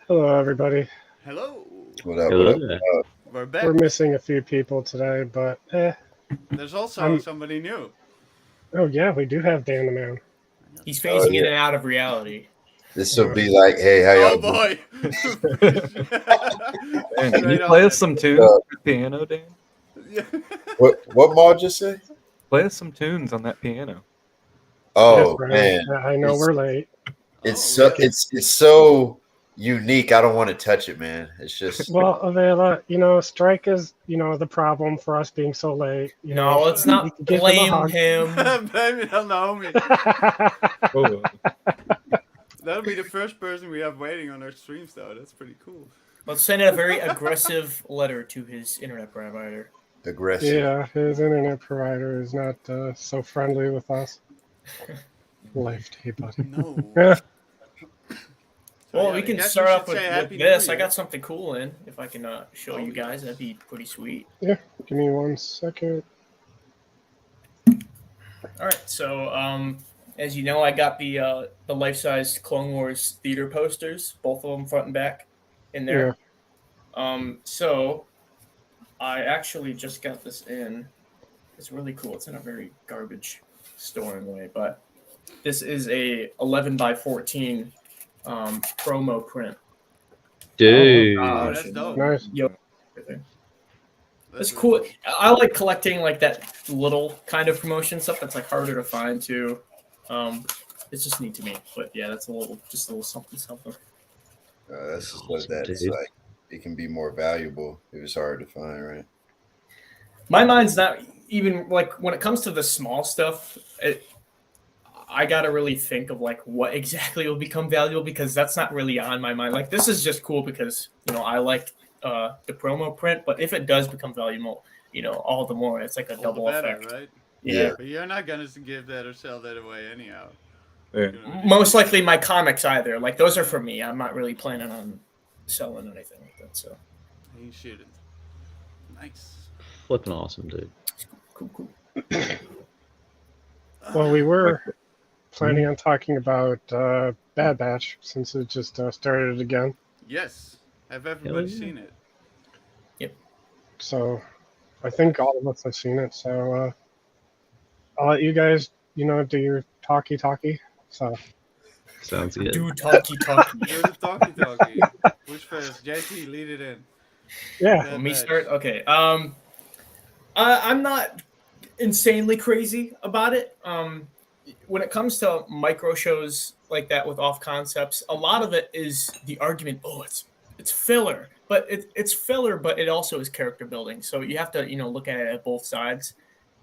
Hello, everybody. Hello. What up? What Hello up? there. We're back. We're missing a few people today, but There's also I'm. somebody new. Oh yeah, we do have Dan the Man. He's Oh, phasing in yeah. and out of reality. This will be like, hey, how Oh y'all doing? boy. Dan, can Straight you play on us it. some tunes Uh, on the piano, Dan? Yeah. What Maul just say? Play us some tunes on that piano. Oh Yes, Brian. man, I know it's we're late. it's Oh, so really? it's so unique. I don't want to touch it, man. It's just Well, Avela, strike is the problem for us being so late. No, let's we not could give him a blame hug. him. Blame it on Naomi. Oh, That'll be the first person we have waiting on our streams, though. That's pretty cool. Let's send a very aggressive letter to his internet provider. aggressive. Yeah, his internet provider is not so friendly with us. Life day, buddy. No. Yeah. Well, yeah, we I can guess start we off should with, say with Happy this. New I Year. got something cool in. If I can show Oh, you guys, yes. that'd be pretty sweet. Yeah. Give me 1 second. All right, so as you know, I got the life-size Clone Wars theater posters, both of them front and back, in there. So I actually just got this in. It's really cool. It's in a very garbage storing way, but this is a 11 by 14 promo print. Dude. Oh, that's dope. Nice. Yo, everything. That's It's cool. really I like collecting like that little kind of promotion stuff that's like harder to find too. It's just neat to me. But yeah, that's just a little something something. That's just what that's Dude. like. It can be more valuable if it's hard to find, right? My mind's not even like when it comes to the small stuff. I gotta really think of like what exactly will become valuable because that's not really on my mind. Like this is just cool because I like the promo print, but if it does become valuable, all the more. It's like a all double the better, effect. right? Yeah. But you're not gonna give that or sell that away anyhow. yeah. You know what I mean? Most likely my comics either. Like those are for me. I'm not really planning on selling anything like that. So You shouldn't. Nice. Flipping awesome, dude. cool. Well, we were planning on talking about Bad Batch since it just started again. Yes. Have everybody yeah. seen it? So I think all of us have seen it. So I'll let you guys, do your talkie. So Sounds good. Do talkie. You're the talkie. Who's first? JT, lead it in. yeah, Bad Let me Batch. start. Okay. I'm not insanely crazy about it. When it comes to micro shows like that with off concepts, a lot of it is the argument. Oh, it's filler, but it's filler, but it also is character building. So you have to look at it at both sides.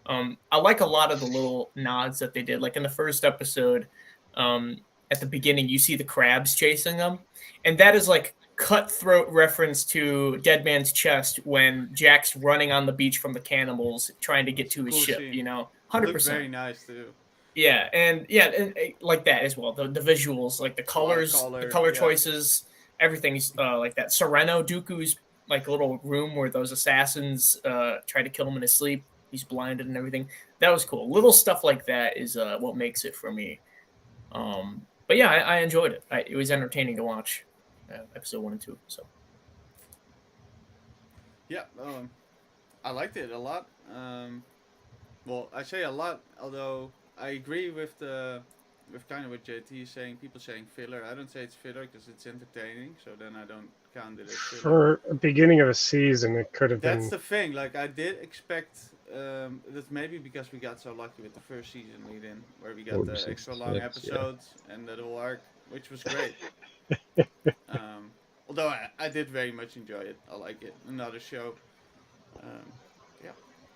I like a lot of the little nods that they did. Like in the first episode, at the beginning, you see the crabs chasing them, and that is like cutthroat reference to Dead Man's Chest when Jack's running on the beach from the cannibals trying to get to his Cool ship. scene. 100%. Very nice too. Yeah, and like that as well. The visuals, like the colors, Watercolor, the color yeah. choices, everything's like that. Sereno Dooku's like little room where those assassins try to kill him in his sleep. He's blinded and everything. That was cool. Little stuff like that is what makes it for me. But yeah, I enjoyed it. It was entertaining to watch episode 1 and 2. So Yeah, I liked it a lot. Well, I say a lot, although I agree with kind of what JT is saying. People saying filler. I don't say it's filler because it's entertaining. So then I don't count it as filler. for a beginning of a season, it could have That's been. the thing. Like I did expect. That's maybe because we got so lucky with the first season lead in, where we got 4 the to extra long 6, episodes and the whole arc, which was great. Although I did very much enjoy it. I like it. Another show.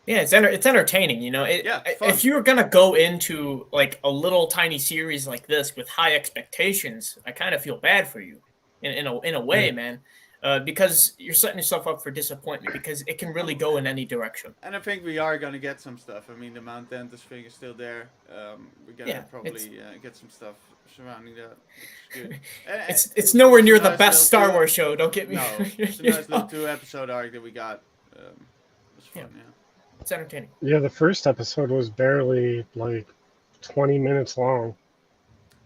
yeah, it's entertaining. Yeah, fun. If you're gonna go into like a little tiny series like this with high expectations, I kind of feel bad for you, in a way, man. Because you're setting yourself up for disappointment because it can really go in any direction. And I think we are gonna get some stuff. I mean, the Mount Ventus thing is still there. We're gonna probably get some stuff surrounding that. Which is good. And It's nowhere near a the nice best little Star two- Wars show. Don't get me. No, it's a nice little 2-episode arc that we got. It was fun, yeah. It's entertaining. Yeah, the first episode was barely like 20 minutes long.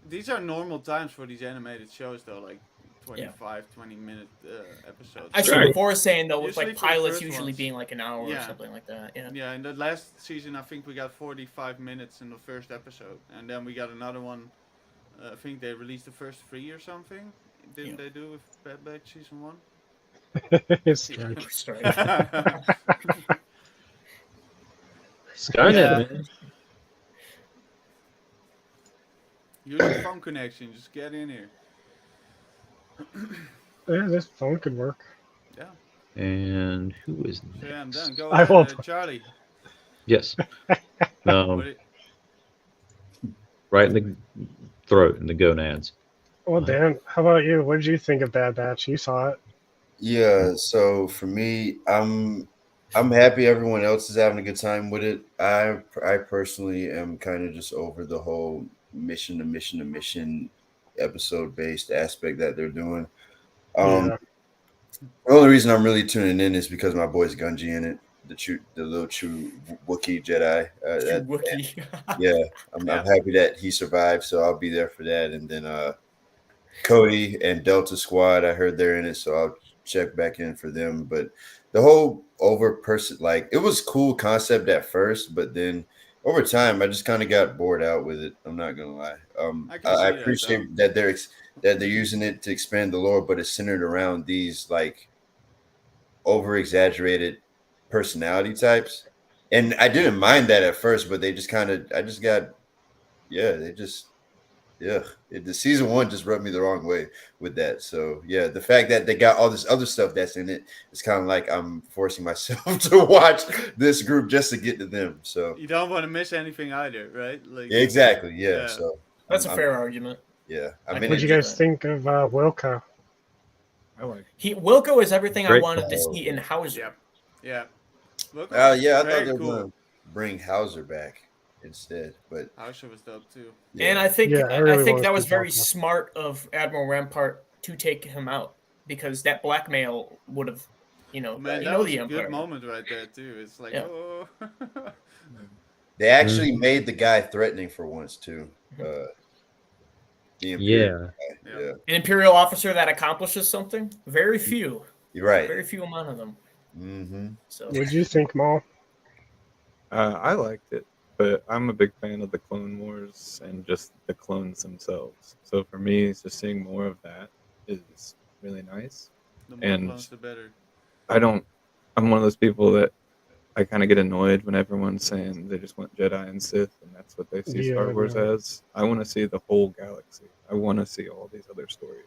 These are normal times for these animated shows, though. Like 25, 20-minute episodes. I see Right. what Forrest saying though, with Usually like for the pilots first usually ones. being like an hour or Yeah. something like that. Yeah. Yeah, in the last season, I think we got 45 minutes in the first episode, and then we got another one. I think they released the first 3 or something. Didn't they do with Bad Batch season 1? It's Yeah. strange. Strike. Skynet, Yeah. man. Use your phone connection. Just get in here. Yeah, this phone could work. Yeah. And who is So yeah, I'm next? done. Go I ahead, won't. Charlie. Yes. What it- Right in the throat, in the gonads. Well, Dan, how about you? What did you think of Bad Batch? You saw it. Yeah, so for me, I'm happy everyone else is having a good time with it. I personally am kind of just over the whole mission to mission to mission episode based aspect that they're doing. Yeah. The only reason I'm really tuning in is because my boy's Gunji in it, the little true Wookiee Jedi. Wookiee. Yeah, I'm happy that he survived, so I'll be there for that. And then Cody and Delta Squad, I heard they're in it, so I'll check back in for them. But the whole like it was cool concept at first, but then over time I just kind of got bored out with it. I'm not gonna lie. I can see I that, appreciate that they're using it to expand the lore, but it's centered around these like over exaggerated personality types. And I didn't mind that at first, but they just the season 1 just rubbed me the wrong way with that. So yeah, the fact that they got all this other stuff that's in it, it's kind of like I'm forcing myself to watch this group just to get to them. So You don't want to miss anything either, right? Like exactly, yeah. Yeah. So That's a I'm- fair argument. Yeah, I Like, mean, What did you guys think of Wilco? I like. Wilco is everything I Great wanted to see in Hauser. Yep. Yeah. Look, yeah, I very thought they were cool. gonna bring Hauser back instead, but Hauser was dope too. yeah. And I think Yeah, I I really think wanted that to was see very Wilco. smart of Admiral Rampart to take him out because that blackmail would have, Man, you that know was the a Empire. good moment right there too. It's like, Yeah. oh. They actually made the guy threatening for once too. The Imperial Yeah. guy. Yeah, An Imperial officer that accomplishes something, very few, you're right. very few amount of them. Mm-hmm. So What did you think, Maul? I liked it, but I'm a big fan of the Clone Wars and just the clones themselves. So for me, it's just seeing more of that is really nice. The more And- clones, the better. I'm one of those people that I kind of get annoyed when everyone's saying they just want Jedi and Sith, and that's what they see Yeah, Star Wars yeah. as. I want to see the whole galaxy. I want to see all these other stories.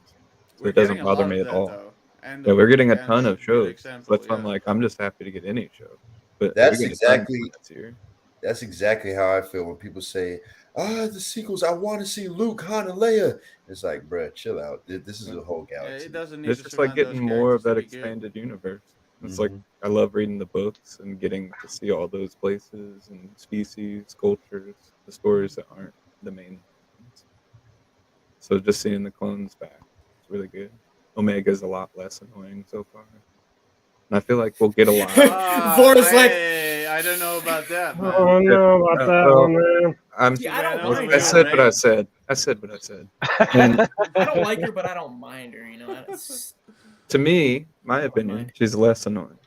So We're it doesn't getting a lot bother of me at that, all. though. And Yeah, we're getting a and ton of good shows. example, So that's why I'm yeah. like, I'm just happy to get any show. But That's we're getting a ton exactly- this year. That's exactly how I feel when people say, the sequels, I want to see Luke, Han, and Leia. It's like, bruh, chill out. This is a whole Yeah, galaxy. it doesn't need It's to just like surround those getting more of that characters to be good. expanded universe. It's Mhm. like I love reading the books and getting to see all those places and species, cultures, the stories that aren't the main ones. So just seeing the clones back, it's really good. Omega's a lot less annoying so far. And I feel like we'll get a lot. Forrest, like- hey, I don't know about that, man. Oh no, about that well, one, man. I'm, See, I don't Man, mind I her. said what I said. I said what I said. And I don't like her, but I don't mind her. It's- to me, my opinion, mind. she's less annoying.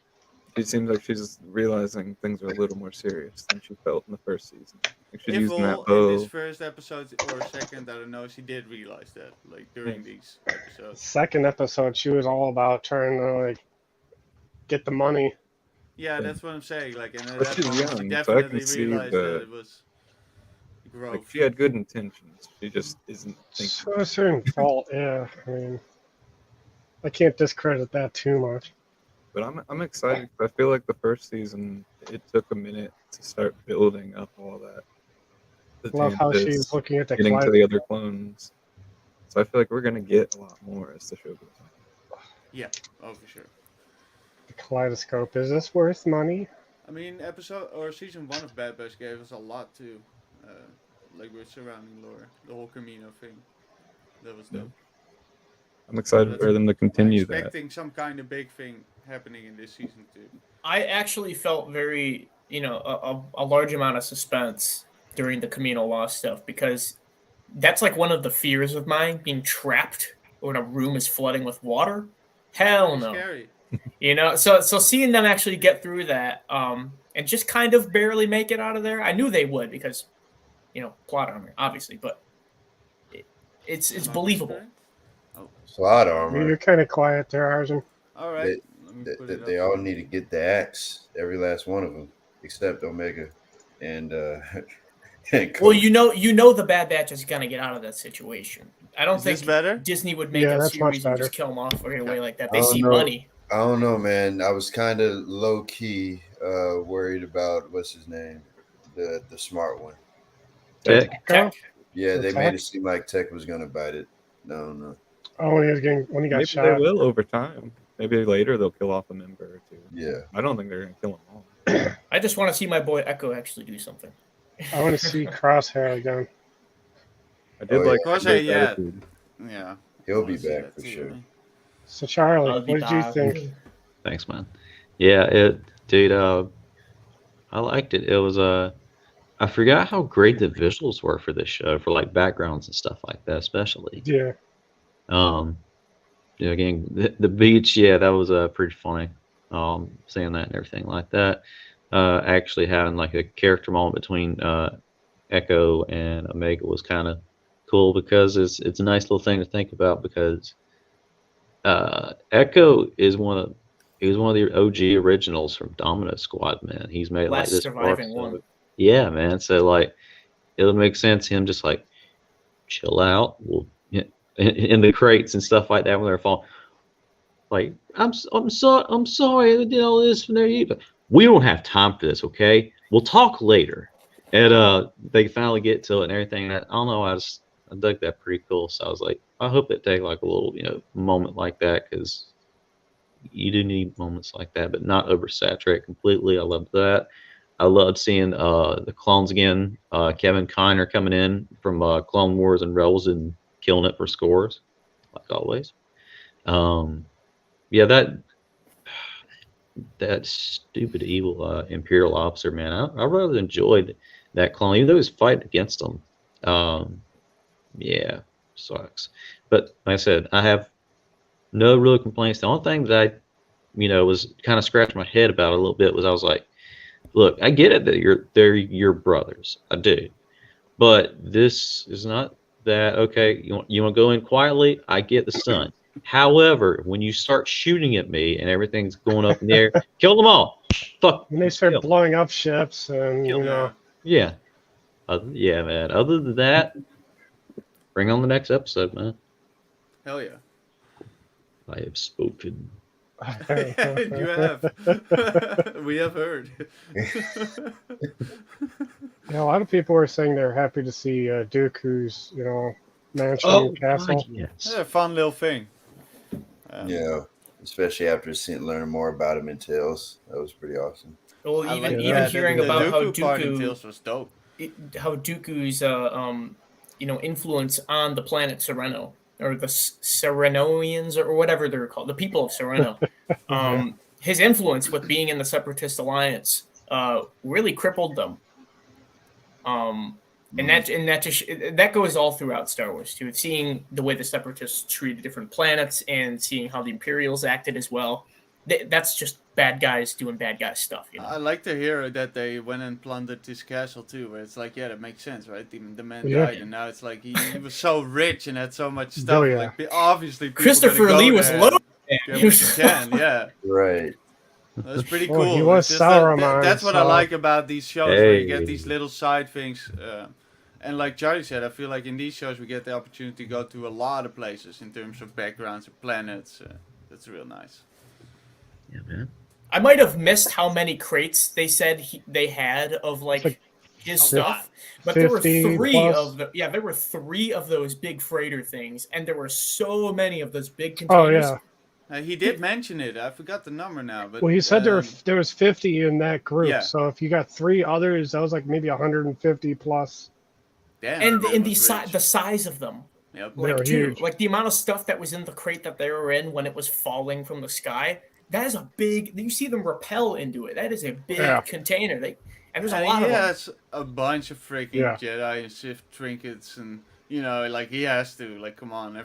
She seems like she's realizing things are a little more serious than she felt in the first season. Like she's using that in bow. this first episode or second, I don't know, she did realize that, like, during these episodes. Second episode, she was all about trying to like get the money. Yeah, that's what I'm saying. Like, and at But that she's point, she young, so I definitely can see realized the- that it was growth. Like she had good intentions. She just isn't thinking. To a certain fault, yeah. I mean, I can't discredit that too much. But I'm excited. 'Cause I feel like the first season it took a minute to start building up all that. The Love how Tantis, she's looking at the getting to kaleidoscope. the other clones. So I feel like we're gonna get a lot more as the show goes on. Yeah, oh, for sure. The kaleidoscope. Is this worth money? I mean, episode or season 1 of Bad Batch gave us a lot too. Like with surrounding lore, the whole Camino thing. That was dope. I'm excited for them to continue I'm that. expecting some kind of big thing happening in this season too. I actually felt very, a large amount of suspense during the Camino Lost stuff because that's like one of the fears of mine, being trapped when a room is flooding with water. Hell It's no. scary. You know, so seeing them actually get through that, and just kind of barely make it out of there. I knew they would because, you know, plot armor, obviously, but it's Am I believable. whispering? Slot You're armor. kind of quiet there, Arjun. All right. Let me put it They up. all need to get the axe. Every last one of them, except Omega and and Well, Cody. you know the Bad Batch is gonna get out of that situation. I don't Is think this better? Disney would make Yeah, a that's much series and just better. kill them off right away like that. I They don't see know. money. I don't know, man. I was kind of low key worried about what's his name, the smart one. Tech. Tech. Yeah, The they Tech? made it seem like Tech was gonna bite it. No. Oh, when he got Maybe shot. they will over time. Maybe later they'll kill off a member or two. Yeah. I don't think they're gonna kill them all. I just want to see my boy Echo actually do something. I want to see Crosshair again. I did Oh, like yeah. Echo's Yeah. attitude. Yeah. He'll I be wanna see back that for too, sure. man. So Charlie, I'll what be did you back. think? Thanks, man. Yeah, dude. I liked it. It was I forgot how great the visuals were for this show, for like backgrounds and stuff like that, especially. Yeah, Again, the beach, yeah, that was pretty funny. Seeing that and everything like that. Actually having like a character moment between Echo and Omega was kind of cool because it's a nice little thing to think about because Echo is one of the OG originals from Domino Squad, man. He's made like Last this surviving far, one. so- yeah, man. So like, it would make sense him just like chill out. We'll in the crates and stuff like that when they're falling. Like, I'm sorry I did all this for you, but we don't have time for this, okay? We'll talk later. And they finally get to it and everything. I don't know, I dug that pretty cool. So I was like, I hope they take like a little, moment like that because you do need moments like that, but not oversaturate completely. I love that. I loved seeing the clones again. Kevin Kiner coming in from Clone Wars and Rebels and killing it for scores, like always. Yeah, that stupid evil Imperial officer, man. I really enjoyed that clone, even though he was fighting against them. Yeah, sucks. But like I said, I have no real complaints. The only thing that I, was kind of scratching my head about a little bit was I was like, look, I get it that they're your brothers. I do. But this is not that, okay, you want to go in quietly? I get the sun. However, when you start shooting at me and everything's going up in the air, kill them all. Fuck. when they start Kill. blowing up ships and Yeah. Yeah. Yeah, man. Other than that, bring on the next episode, man. Hell yeah. I have spoken. You have. We have heard. Yeah, a lot of people were saying they're happy to see Dooku's, mansion and castle. Yes. It's a fun little thing. Yeah. Especially after learning more about him in Tales. That was pretty awesome. Well, I even like even that. hearing the about how Dooku part in Dooku, Tales was dope. how Dooku's influence on the planet Sereno or the Serenoians or whatever they're called, the people of Sereno. His influence with being in the Separatist Alliance really crippled them. And that goes all throughout Star Wars too. Seeing the way the Separatists treated different planets and seeing how the Imperials acted as well. That's just bad guys doing bad guy stuff. I like to hear that they went and plundered this castle too, where it's like, yeah, that makes sense, right? The man Yeah. died, and now it's like he was so rich and had so much stuff. Oh, yeah. Like, obviously, people Christopher gonna go Lee was there low. and get what you can, yeah. Right. That's pretty Well, cool. he was It's just that- Sauron, that's what I so- like about these shows, where you get Hey. these little side things. And like Charlie said, I feel like in these shows we get the opportunity to go to a lot of places in terms of backgrounds and planets. That's real nice. Yeah, man. I might have missed how many crates they said they had of like It's like his a stuff, but there were 50 three plus. of the there were three of those big freighter things, and there were so many of those big Oh containers. yeah. He did mention it. I forgot the number now, but Well, he said um, there was 50 in that group. yeah. So if you got 3 others, that was like maybe 150 plus. damn, And that in the was rich. the size of them, Yep. They were like too, huge. like the amount of stuff that was in the crate that they were in when it was falling from the sky. That is a big. You see them repel into it. That is a big Yeah. container. And there's a And lot he of them. has a bunch of freaking Yeah. Jedi and Sith trinkets, and like he has to. Like, come on,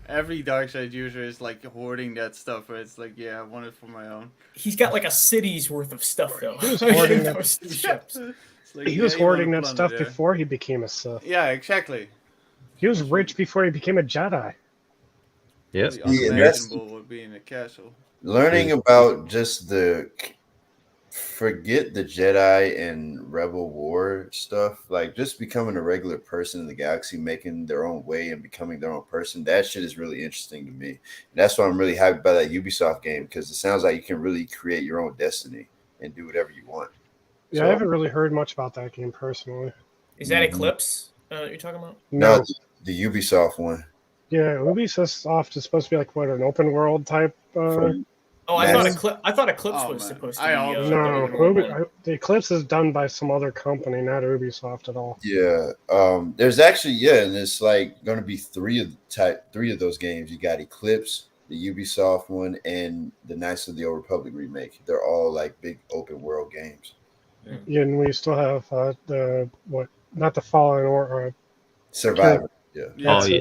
Every dark side user is like hoarding that stuff. Where it's like, yeah, I want it for my own. He's got like a city's worth of stuff though. He was hoarding that. Those two ships. It's like, He yeah, was you wanna hoarding that plunder stuff there. before he became a Sith. Yeah, exactly. He was rich before he became a Jedi. Yep. The Yeah, that's- unimaginable would be in a castle. Learning about just forget the Jedi and Rebel War stuff, like just becoming a regular person in the galaxy, making their own way and becoming their own person. That shit is really interesting to me. And that's why I'm really happy about that Ubisoft game, because it sounds like you can really create your own destiny and do whatever you want. Yeah, So- I haven't really heard much about that game personally. Is that Mhm. Eclipse you're talking about? No, No. the Ubisoft one. Yeah, Ubisoft is supposed to be like what, an open world type. Oh, I Yes. thought Eclipse Oh, was man. supposed to I be. always- No, the open world one. the Eclipse is done by some other company, not Ubisoft at all. Yeah. There's actually, and it's like going to be three of those games. You got Eclipse, the Ubisoft one, and the Knights of the Old Republic remake. They're all like big open world games. Yeah, and we still have not the Fallen or Survivor. Yeah. Yeah. Oh yeah.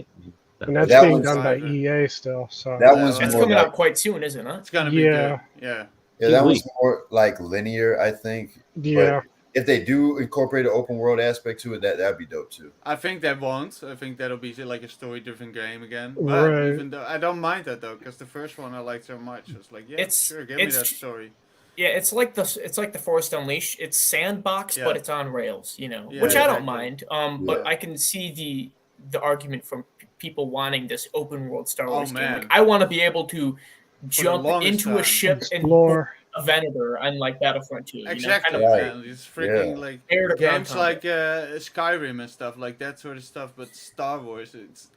and that's That being one's done by Survivor. EA still. So That one's That's more coming like, out quite soon, isn't it? It's gonna be Yeah. good. Yeah. yeah, that Wait. one's more like linear, I think. yeah, If they do incorporate an open world aspect to it, that'd be dope too. I think that won't. I think that'll be like a story-driven game again. But Right. even though I don't mind that though, because the first one I liked so much. It's like, yeah, It's- sure, give me it's that tr- story. Yeah, it's like the Forest Unleashed. It's sandbox, Yeah. but it's on rails, you know, Yeah, which I don't exactly. mind. But Yeah. I can see the argument from people wanting this open world Star Oh, Wars game. man. Like, I want to be able to jump longest into time. a ship and explore. a Venator, unlike Battlefront 2. Exactly, You know, Right. man. It's freaking Yeah. like air to ground games like Skyrim and stuff like that sort of stuff. But Star Wars, it's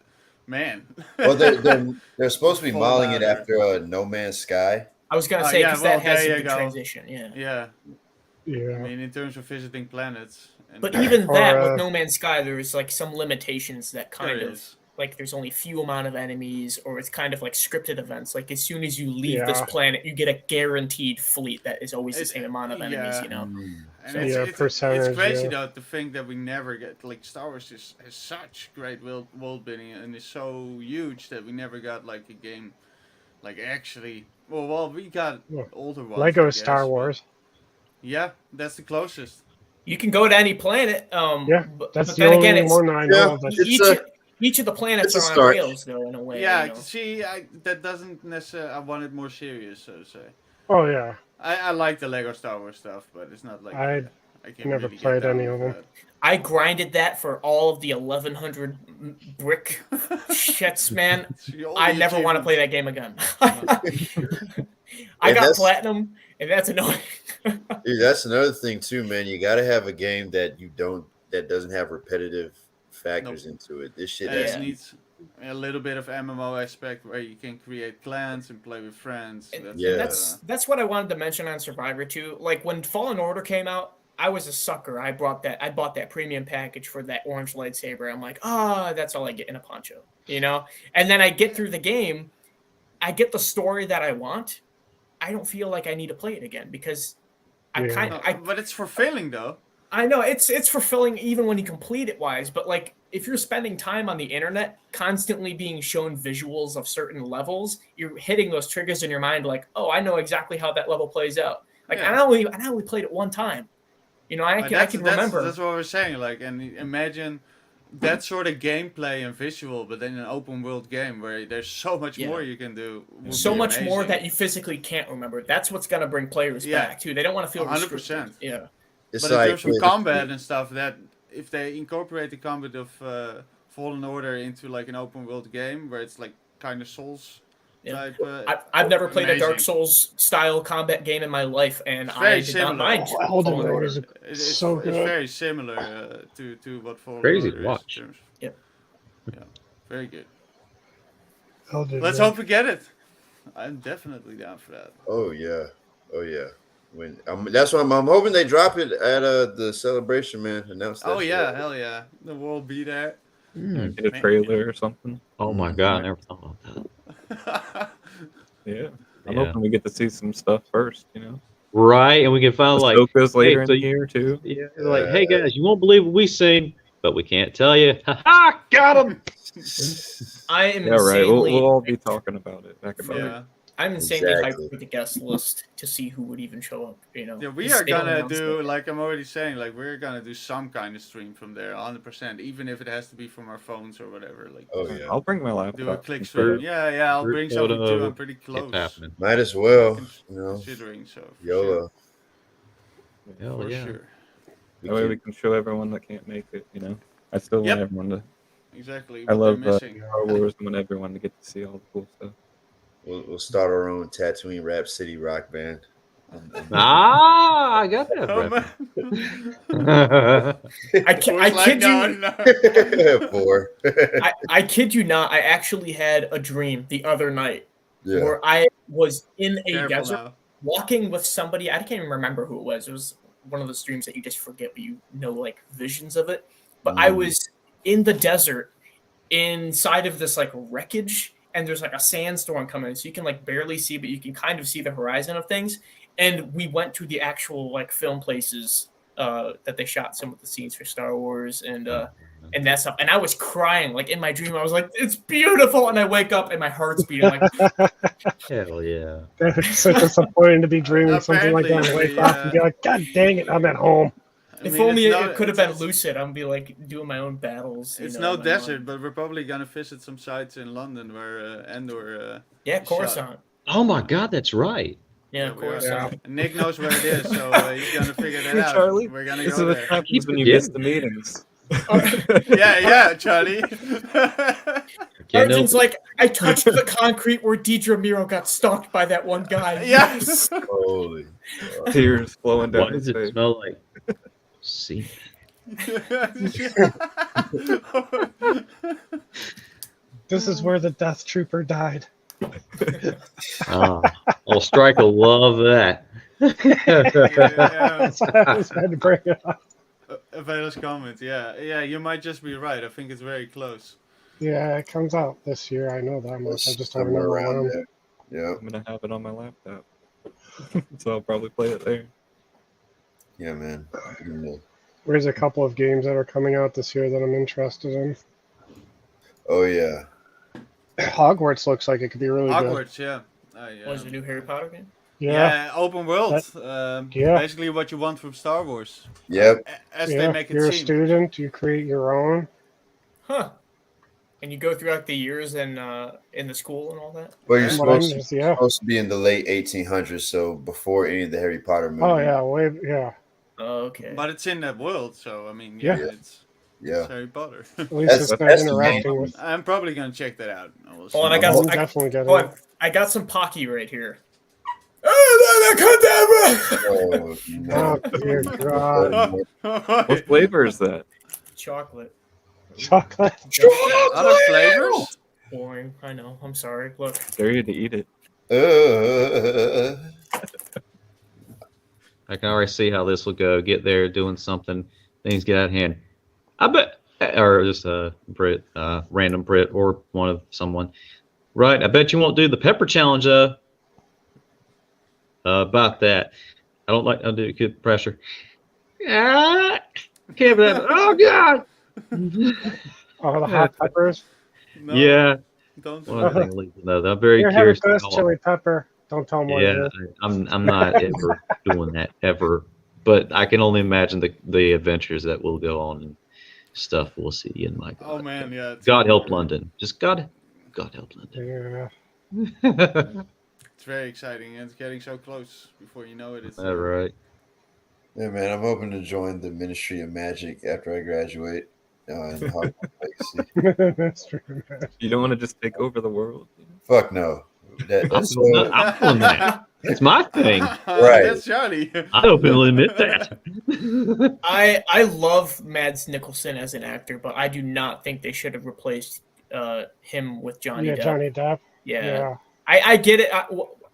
man. Well, they're supposed to be Full modeling it ladder. after No Man's Sky. I was gonna Oh, say yeah, because well, that has there a you good go. transition. Yeah. Yeah, I Yeah, mean, in terms of visiting planets. And But even that Or, with No Man's Sky, there's like some limitations that kind there of is. like there's only few amount of enemies, or it's kind of like scripted events. Like as soon as you leave this Yeah. planet, you get a guaranteed fleet that is always the It- same amount of enemies. yeah. You know, And So, it's, yeah, it's percentage, crazy yeah. though to think that we never get like Star Wars has such great world building and is so huge that we never got like a game like actually. Well, we got Well, older ones. Lego I is Star guess, but- Wars. Yeah, that's the closest. you can go to any planet. Yeah, but That's but the then only again, it's one I know Yeah. of. That's, It's each a- each of the planets it's a are on start. rails though in a way. Yeah, you know? see, that doesn't necessarily. I want it more serious, so to say. oh yeah, I like the Lego Star Wars stuff, but it's not like I can never really get played down any of with them. I grinded that for all of the 1,100 brick shits, man. It's the I only never want to achievement. play that game again. I And got that's- platinum, and that's annoying. Dude, that's another thing too, man. You got to have a game that doesn't have repetitive factors into it. This shit And has it needs a little bit of MMO aspect where you can create clans and play with friends. And- That's, Yeah. And that's what I wanted to mention on Survivor 2. Like when Fallen Order came out, I was a sucker. I bought that premium package for that orange lightsaber. I'm like, that's all I get in a poncho, you know? And then I get through the game, I get the story that I want. I don't feel like I need to play it again because Yeah. No, but it's fulfilling though. I know it's fulfilling even when you complete it wise, but like if you're spending time on the internet constantly being shown visuals of certain levels, you're hitting those triggers in your mind like, oh, I know exactly how that level plays out. Like Yeah. I only played it one time. You know, I can remember. That's what we're saying. Like, and imagine that sort of gameplay and visual, but then an open world game where there's so much Yeah. more you can do. would So be much more amazing. that you physically can't remember. That's what's gonna bring players Yeah. back too. They don't want to feel 100%. restricted. Yeah. It's But in like terms of combat and stuff, that if they incorporate the combat of Fallen Order into like an open world game where it's like kind of Souls Yeah. type. I've never played a Dark amazing. Souls style combat game in my life, and It's very I did similar. not mind. Elden Fallen Ring Order. is It's so it's good. very similar to what Fallen Crazy Order to watch. is. in terms- Yep. Yeah, very good. Elden Let's Ring. hope we get it. I'm definitely down for that. oh yeah. When that's why I'm hoping they drop it at the celebration, man. Announce that. Oh shit. yeah, hell yeah. The world be there. Mm. Get a trailer or something. Oh my god, I never thought about that. Yeah. I'm Yeah. hoping we get to see some stuff first, you know. Right, and we can find like, Ahsoka's later so in the you- year too. yeah, like, hey guys, you won't believe what we seen, but we can't tell you. Ha ha! Got him. I am Yeah, right. We'll, insanely, we'll all be talking about it. Back about it. Yeah. I'm insanely Exactly. hyped for the guest list to see who would even show up. You know, Yeah, we 'cause are they don't gonna announce do it. like I'm already saying, like we're gonna do some kind of stream from there, 100%, even if it has to be from our phones or whatever. Like Oh yeah, I'll bring my laptop. do a click and stream. shit. Yeah, I'll bring something too. I'm pretty It's close. happening. might as well. Con- You know, Considering so. For YOLO. Hell For yeah. sure. We That way can- we can show everyone that can't make it. You know, I still Yep. want everyone to. Exactly. I What love they're missing. Star Wars. I want everyone to get to see all the cool stuff. we'll start our own Tatooine Rap City rock band. Ah, I got that Oh, reference. man. I Like, kid no, you. no. 4. I kid you not. I actually had a dream the other night Yeah. where I was in a Careful desert now. walking with somebody. I can't even remember who it was. It was one of those dreams that you just forget, but you know, like visions of it. But I was in the desert inside of this like wreckage, and there's like a sandstorm coming, so you can like barely see, but you can kind of see the horizon of things. And we went to the actual like film places that they shot some of the scenes for Star Wars and that stuff. And I was crying like in my dream. I was like, "It's beautiful!" And I wake up and my heart's beating like. Hell yeah. It's so disappointing to be dreaming something like that and Apparently, wake up and be like, God dang it, I'm at home. I If mean, only it's it no- could have it's- been lucid, I'm be like doing my own battles. It's you know, no in my desert, mind. but we're probably gonna visit some sites in London where Endor. Yeah, Coruscant. shot. Oh my God, that's right. Yeah, Yeah, we are. Coruscant. Nick knows where it is, so he's gonna figure that out. Charlie, We're gonna This is go what there. happens when you Yeah. miss the meetings. Yeah, Charlie. Can't Arjun's help like, I touched the concrete where Deidre Miro got stalked by that one guy. Yes. Holy. Tears flowing it. Why down his does it face. smell like semen? This is where the Death Trooper died. Oh, Strike will love that. Yeah. That's why I was trying to bring it up. Avail's comment, yeah, you might just be right. I think it's very close. Yeah, it comes out this year. I know that much. I just don't Somewhere remember around when. there. Yeah. I'm gonna have it on my laptop, so I'll probably play it there. Yeah, man. Yeah. There's a couple of games that are coming out this year that I'm interested in. Oh yeah. Hogwarts looks like it could be really good. Hogwarts, yeah. Was the new Harry Potter game? Yeah, Open world. yeah. Basically what you want from Star Wars. Yep. As yeah. they make it You're a seem. student. You create your own. Huh. And you go throughout the years and in the school and all that? But you're From what I'm supposed yeah. to be in the late 1800s, so before any of the Harry Potter movies. Oh yeah, way yeah. Oh, okay. But it's in that world, so I mean, Yeah. it's Yeah. Harry Potter. At least That's- it's not that's the interacting main- with. I'm probably gonna check that out. I will Oh, and I see. got I'm some, definitely getting oh, it. I got some Pocky right here. Oh, Oh, no. Oh dear God, What flavor is that? chocolate. chocolate. Other flavors? Boring. I know. I'm sorry. Look. Dare you to eat it. I can already see how this will go. Get there, doing something, things get out of hand. I bet, or just a Brit, random Brit, or one of someone. Right. I bet you won't do the pepper challenge. About that. I don't like undue good pressure. Ah, can't believe it. Oh God. Oh, the hot peppers. No, Yeah. Don't. One thing leads to another. I'm very Here, have curious. a ghost how- chili pepper. Don't tell them what it Yeah, is. I'm not ever doing that ever. But I can only imagine the adventures that will go on and stuff we'll see. And my Oh man, yeah. it's- God help London. Just God help London. Yeah. It's very exciting, and it's getting so close. Before you know it, it's All right. Yeah, man, I'm hoping to join the Ministry of Magic after I graduate. In Hogwarts Legacy. That's true. Man. You don't want to just take over the world. Fuck no. That's I'm so, doing that. It's my thing. Right. That's Charlie. I openly admit that. I love Mads Nicholson as an actor, but I do not think they should have replaced him with Johnny Yeah, Depp. Johnny Depp. Yeah. Yeah. I get it.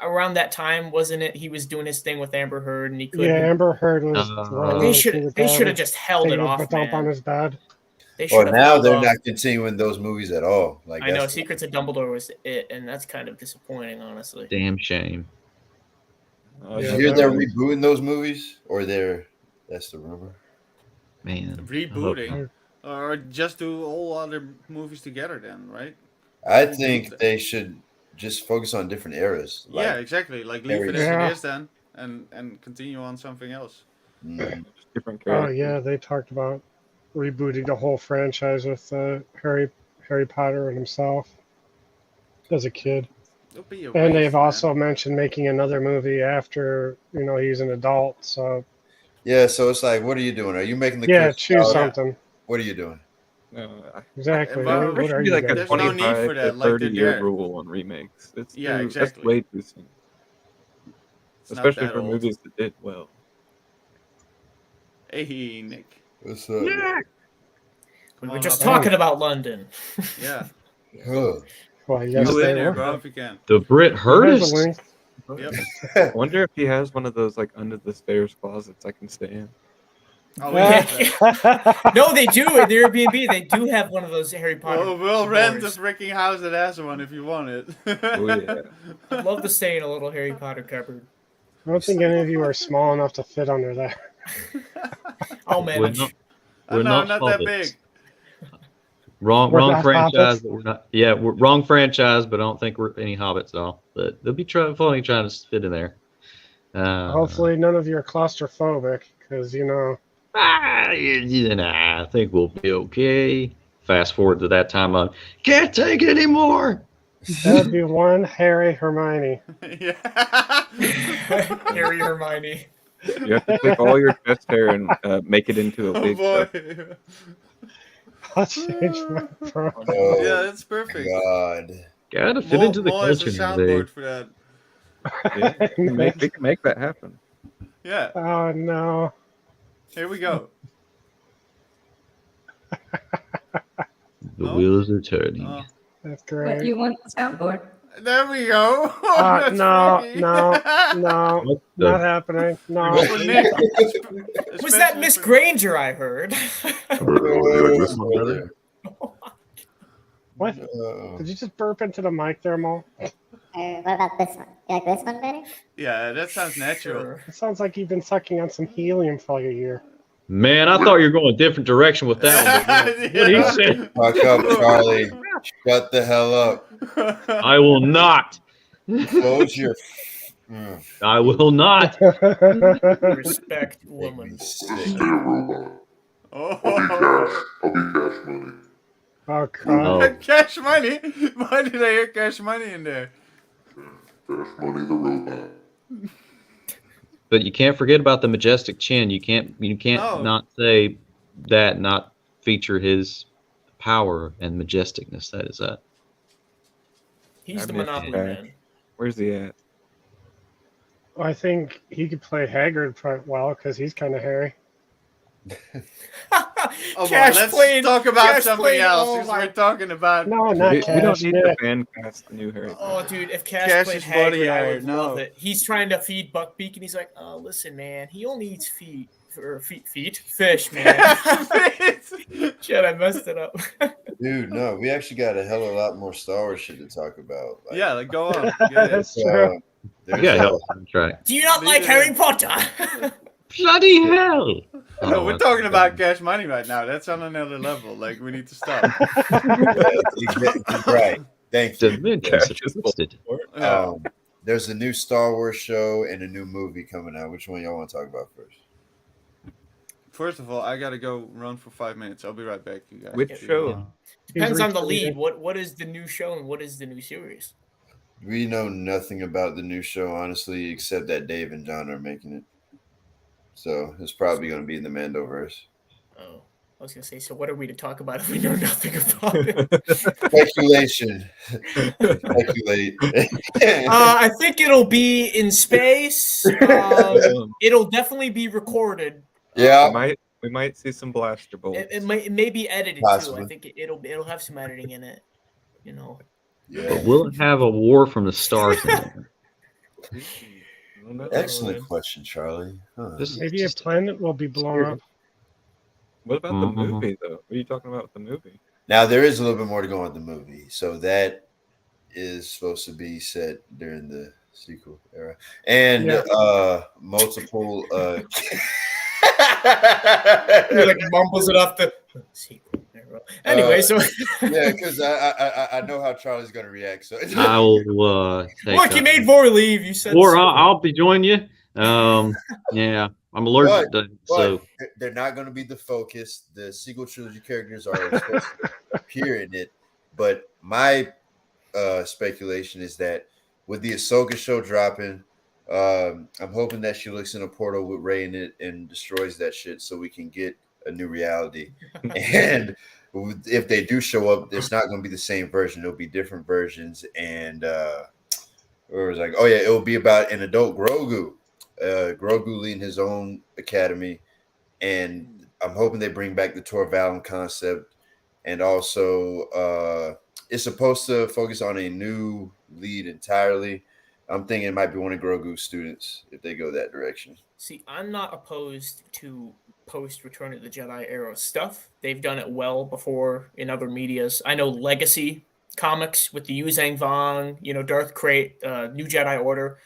Around that time, wasn't it? He was doing his thing with Amber Heard, and he couldn't. Yeah, Amber Heard was. Uh, They running should through the they should have garden, just held it taking a off, dump on man. his bed. They well, should have now held they're off. not continuing those movies at all. Like I know that's- Secrets of Dumbledore was it, and that's kind of disappointing, honestly. Damn shame. Oh, Yeah, Did you hear they're that- rebooting those movies, or they're that's the rumor. Man. Rebooting. Or just do all other movies together then, right? I think they should just focus on different eras. Yeah, exactly. Like leave it as Yeah. it is then, and continue on something else. Mhm. Just different Oh characters. yeah, they talked about rebooting the whole franchise with Harry Potter and himself as a kid. It'll be a And waste, they've man. also mentioned making another movie after he's an adult. So Yeah, so it's like, what are you doing? Are you making the yeah, kids choose shout? something. What are you doing? Exactly. But- What There are should be you like a guys? There's no twenty-five need for that, to like they're 30-year there. rule on remakes. It's Yeah, too, exactly. That's way too soon, It's not especially that for old. movies that did well. Hey, Nick. What's up? We Come were on just up. talking about London. Yeah. Huh. Well, Just yes, stay they there, were. bro, if you can. The Brit heard There's us. a link. Yep. I wonder if he has one of those like under the stairs closets I can stay in. Oh, yeah. No, they do at the Airbnb. They do have one of those Harry Potter. We'll rent a doors. freaking house that has one if you want it. Oh yeah. I'd love to stay in a little Harry Potter cupboard. I don't think any of you are small enough to fit under there. I'll We're manage. not, Oh, we're no, not not that hobbits. big. We're Wrong not franchise, hobbits? but we're not. Yeah, we're wrong franchise, but I don't think we're any hobbits at all. But they'll be funny trying to fit in there. Hopefully, none of you are claustrophobic, because I think we'll be okay. Fast forward to that time on can't take it anymore. that would be one Harry Hermione. Yeah. Harry Hermione. You have to take all your chest hair and make it into a Oh wig. boy. I'll change my profile. Oh, Yeah, that's perfect. God. Gotta fit into the More as a culture nowadays. soundboard for that. Yeah, we can make that happen. Yeah, Oh no. here we go. The No? wheels are turning. Oh, That's What great. do you want the soundboard? there we go. That's No, freaky. no, What not the- happening. No. For Nick. Was that Miss Granger? Granger I heard? What? Did you just burp into the mic there, Mo? What about this one? You like this one better? Yeah, that sounds natural. Sure. It sounds like you've been sucking on some helium for like a year. Man, I thought you were going a different direction with that one. What he said, Fuck up, Charlie. Shut the hell up. I will not. Close your. Mm, I will not. Respect, make woman. me sick. Oh. Oh, God. Oh. Cash money? Why did I hear cash money in there? But you can't forget about the majestic chin. You can't No. not say that, not feature his power and majesticness. That is that. He's I the miss Monopoly Jack. man. Where's he at? I think he could play Haggard quite well because he's kind of hairy. Oh, Cash well, let's played- talk about Cash something played- else oh because my- we're talking about. No, We, not we don't Cash. need Yeah. to fan cast the new Harry Potter. Oh, dude, if Cash, Cash played is body Hagrid, I hair, would no. love it. He's trying to feed Buckbeak, and he's like, "Oh, listen, man, he only eats fish, man." Shit, I messed it up. Dude, no, we actually got a hell of a lot more Star Wars shit to talk about. Like, Yeah, like go on. Get it. That's true. there's Yeah, a- hell, track. Do you not like Yeah. Harry Potter? Bloody hell! No, Oh, we're talking about cash money right now. That's on another level. Like we need to stop. right. Thank you. Dimensions Cash is twisted. Yeah. There's a new Star Wars show and a new movie coming out. Which one y'all want to talk about first? First of all, I gotta go run for 5 minutes. I'll be right back, you guys. Which show? Depends on the retweeting lead. it. What is the new show and what is the new series? We know nothing about the new show, honestly, except that Dave and John are making it. So it's probably going to be in the Mandoverse. Oh, I was gonna say. So what are we to talk about if we know nothing about it? Speculation. Speculate. I think it'll be in space. It'll definitely be recorded. yeah. We might see some blaster bolts. It may be edited Possibly. too. I think it'll have some editing in it. You know. Yeah. But will it have a war from the stars in there? I don't know. Excellent question, Charlie. Huh. This- Maybe a just- planet will be blown up. What about the Mhm. movie though? What are you talking about with the movie? Now, there is a little bit more to go on the movie. So that is supposed to be set during the sequel era. And Yeah. multiple He like mumbles it off the sequel. Anyway, so Yeah, because I know how Charlie's gonna react. So I will take look, you up- made Vor leave. You said or so. I'll be joining you. Yeah, I'm allergic to so. But they're not going to be the focus. The sequel trilogy characters are supposed to appear in it. But my speculation is that with the Ahsoka show dropping, I'm hoping that she looks in a portal with Rey in it and destroys that shit so we can get a new reality. And if they do show up, it's not going to be the same version. It'll be different versions. And or it was like, oh yeah, it'll be about an adult Grogu. Grogu leading his own academy, and I'm hoping they bring back the Tor Valen concept, and also it's supposed to focus on a new lead entirely. I'm thinking it might be one of Grogu's students if they go that direction. See, I'm not opposed to post Return of the Jedi era stuff. They've done it well before in other medias. I know Legacy comics with the Yuzang Vong, Darth Krayt, New Jedi Order,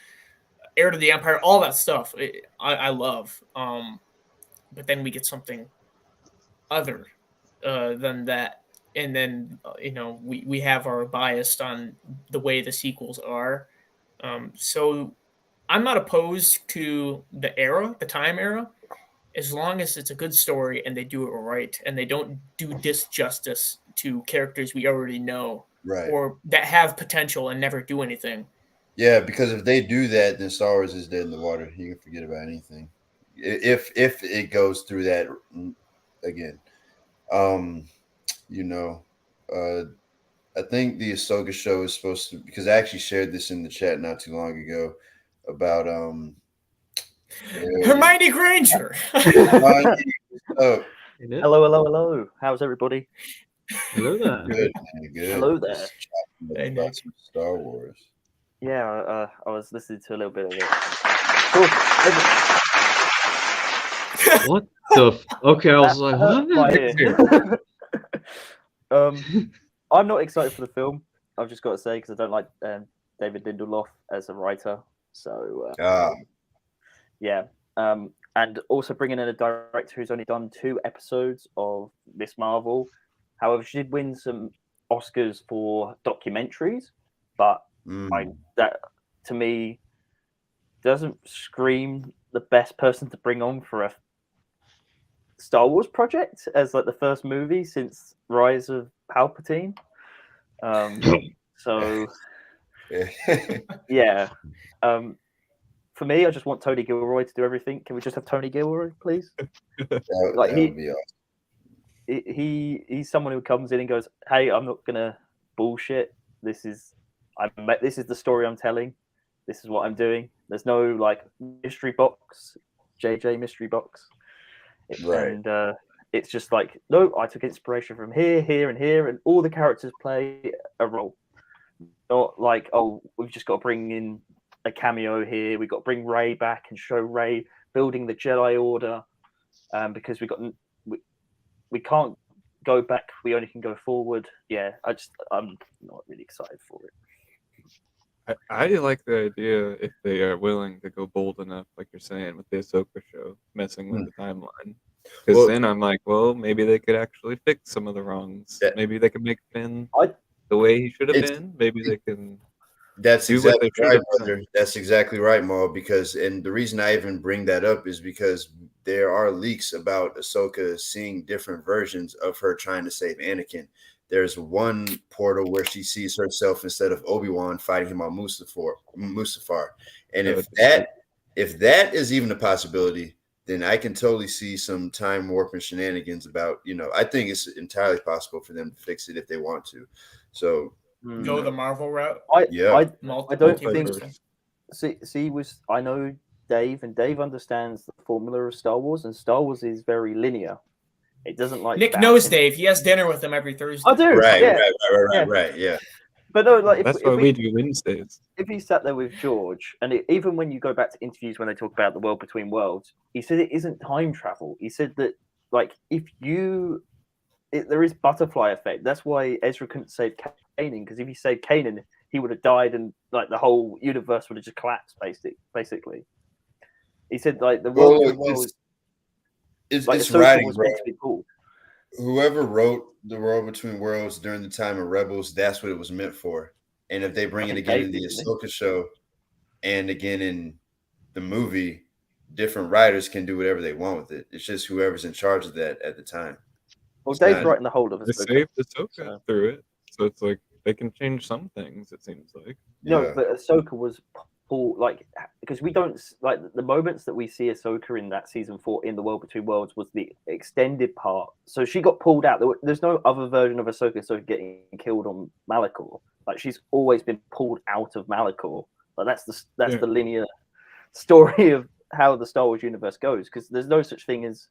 Heir to the Empire, all that stuff. I love. But then we get something other than that, and then we have our bias on the way the sequels are. So I'm not opposed to the time era, as long as it's a good story and they do it right and they don't do disjustice to characters we already know, Right. or that have potential and never do anything. Yeah, because if they do that, then Star Wars is dead in the water. You can forget about anything. If it goes through that again, I think the Ahsoka show is supposed to, because I actually shared this in the chat not too long ago about Hermione Granger. Oh, Hello. How's everybody? Hello there. good, man, good. Hello there. Just chatting Hey, about Nick. some Star Wars. Yeah, I was listening to a little bit of it. Cool. What the? Okay, I was like, what? My ear. I'm not excited for the film. I've just got to say, because I don't like David Lindelof as a writer. So yeah. And also bringing in a director who's only done 2 episodes of Miss Marvel. However, she did win some Oscars for documentaries, but that to me doesn't scream the best person to bring on for a Star Wars project as like the first movie since Rise of Palpatine. So yeah. For me, I just want Tony Gilroy to do everything. Can we just have Tony Gilroy, please? that would be awesome. He's someone who comes in and goes, "Hey, I'm not gonna bullshit. This is the story I'm telling. This is what I'm doing. There's no like mystery box, JJ mystery box." Right. And it's just like, no, I took inspiration from here, here, and here, and all the characters play a role. Not like, oh, we've just got to bring in a cameo here. We've got to bring Rey back and show Rey building the Jedi Order, because we can't go back. We only can go forward. Yeah, I'm not really excited for it. I like the idea if they are willing to go bold enough, like you're saying, with the Ahsoka show, messing with the timeline. Because then I'm like, well, maybe they could actually fix some of the wrongs. Yeah. Maybe they can make Finn the way he should have been. Maybe they can. That's do what exactly they right, should have brother. That's exactly right, Maul. And the reason I even bring that up is because there are leaks about Ahsoka seeing different versions of her trying to save Anakin. There's one portal where she sees herself instead of Obi-Wan fighting him on Mustafar. And if that is even a possibility, then I can totally see some time warp and shenanigans about, I think it's entirely possible for them to fix it if they want to. So Go the Marvel route. I don't Multiverse. think. I know Dave, and Dave understands the formula of Star Wars, and Star Wars is very linear. It doesn't like Nick knows Dave. He has dinner with him every Thursday. I do. Right. Yeah. But no, like That's why we do Wednesdays. If he sat there with George, and even when you go back to interviews when they talk about the world between worlds, he said it isn't time travel. He said that like there is butterfly effect. That's why Ezra couldn't save Kanan, because if he saved Kanan, he would have died, and like the whole universe would have just collapsed. Basically, he said like the world. It's like it's the writing, was bro. meant to be cool. whoever wrote The World Between Worlds during the time of Rebels, that's what it was meant for. And if they bring it again in the Ahsoka show and again in the movie, different writers can do whatever they want with it. It's just whoever's in charge of that at the time. Well, Dave's writing the whole of They saved Ahsoka through it, so it's like they can change some things. It seems like. No, but Ahsoka was pulled because we don't like the moments that we see Ahsoka in that season 4 in The World Between Worlds was the extended part. So she got pulled out. There's no other version of Ahsoka getting killed on Malachor. Like she's always been pulled out of Malachor. Like that's the linear story of how the Star Wars universe goes. Because there's no such thing as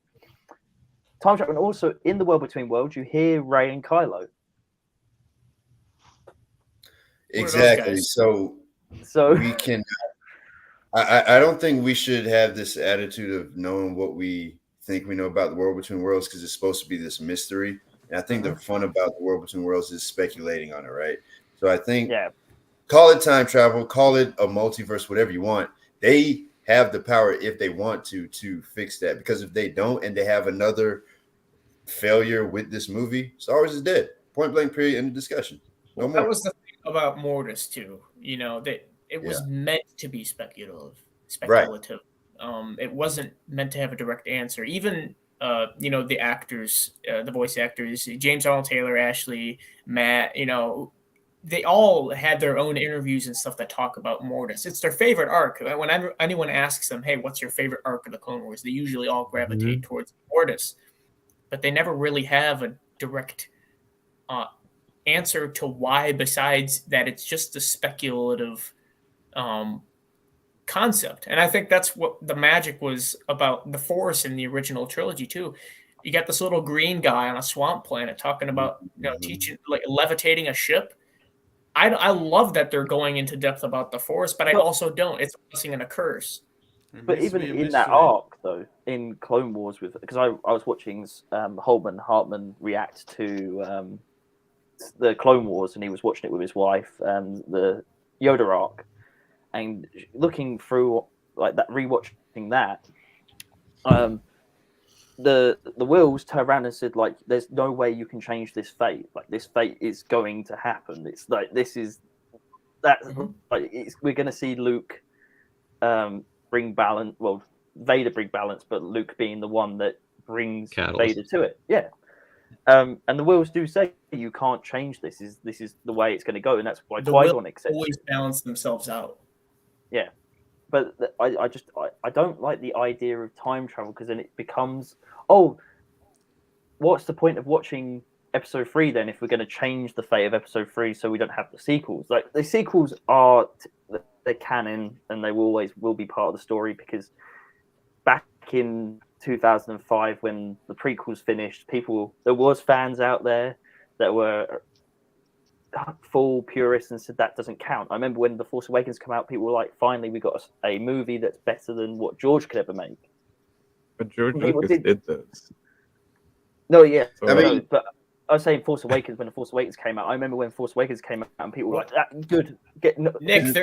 time travel. And also in The World Between Worlds, you hear Rey and Kylo. Exactly. So we can. I don't think we should have this attitude of knowing what we think we know about The World Between Worlds because it's supposed to be this mystery. And I think the fun about The World Between Worlds is speculating on it, right? So I think, call it time travel, call it a multiverse, whatever you want. They have the power if they want to fix that. Because if they don't and they have another failure with this movie, Star Wars is dead. Point blank, period, end of discussion. No more. That was the thing about Mortis too. You know, that it was meant to be speculative. Right. It wasn't meant to have a direct answer. Even the actors, the voice actors, James Arnold Taylor, Ashley, Matt, they all had their own interviews and stuff that talk about Mortis. It's their favorite arc. When anyone asks them, hey, what's your favorite arc of the Clone Wars? They usually all gravitate towards Mortis. But they never really have a direct answer to why, besides that it's just a speculative concept. And I think that's what the magic was about the Force in the original trilogy too. You got this little green guy on a swamp planet talking about teaching, like levitating a ship. I love that they're going into depth about the Force, but I also don't. It's a blessing and a curse. But even in that arc, though, in Clone Wars, because I was watching Holman Hartman react to the Clone Wars, and he was watching it with his wife, the Yoda arc, and looking through like that, rewatching that, the Wills turned around and said, like, there's no way you can change this fate. Like, this fate is going to happen. It's like, this is that. Like, we're going to see Luke bring balance. Well, Vader bring balance, but Luke being the one that brings Vader to it. Yeah. And the Wills do say you can't change this. This is the way it's going to go, and that's why Qui-Gon accepts. Always balance themselves out. Yeah. But I don't like the idea of time travel because then it becomes, what's the point of watching episode 3 then if we're going to change the fate of episode 3 so we don't have the sequels? Like the sequels are they're canon and they always will be part of the story because back in 2005 when the prequels finished, there was fans out there that were full purists and said that doesn't count. I remember when The Force Awakens came out, people were like, finally we got a movie that's better than what George could ever make. But George Lucas did those. No, yeah. So, but I was saying Force Awakens, when The Force Awakens came out, I remember when Force Awakens came out and people were like, good. Nick,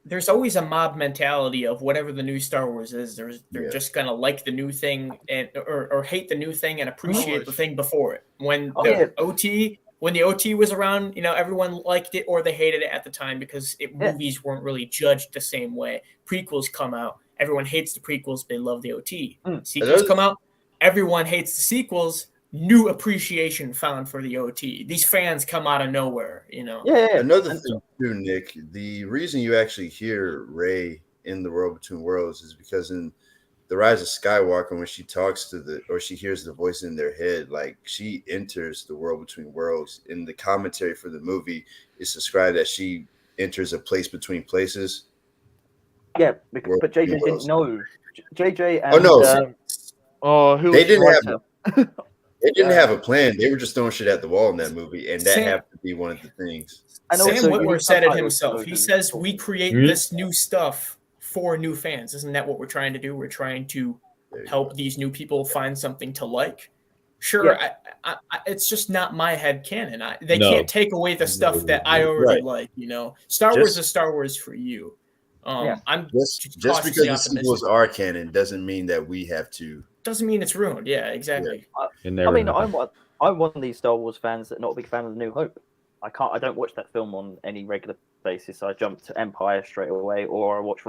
there's always a mob mentality of whatever the new Star Wars is. They're just going to like the new thing or hate the new thing and appreciate the thing before it. When the OT was around, everyone liked it or they hated it at the time because movies weren't really judged the same way. Prequels come out. Everyone hates the prequels. They love the OT. Sequels come out. Everyone hates the sequels. New appreciation found for the OT. These fans come out of nowhere, Yeah. Another thing too, Nick, the reason you actually hear Rey in The World Between Worlds is because in The Rise of Skywalker, when she talks or she hears the voice in their head, like she enters the world between worlds. In the commentary for the movie, it's described that she enters a place between places. Yeah, but JJ didn't know. JJ and they didn't have a plan. They were just throwing shit at the wall in that movie, and that happened to be one of the things. Sam Witwer said it himself. He says we create this new stuff for new fans. Isn't that what we're trying to do? We're trying to help these new people find something to like. Sure, it's just not my headcanon. They can't take away the stuff that I already like. Star Wars is Star Wars for you. I'm just because the sequels are canon doesn't mean that we have to doesn't mean it's ruined. Yeah, exactly. It I never mean, happened. I'm one of these Star Wars fans that are not a big fan of The New Hope. I don't watch that film on any regular basis. I jump to Empire straight away, or I watch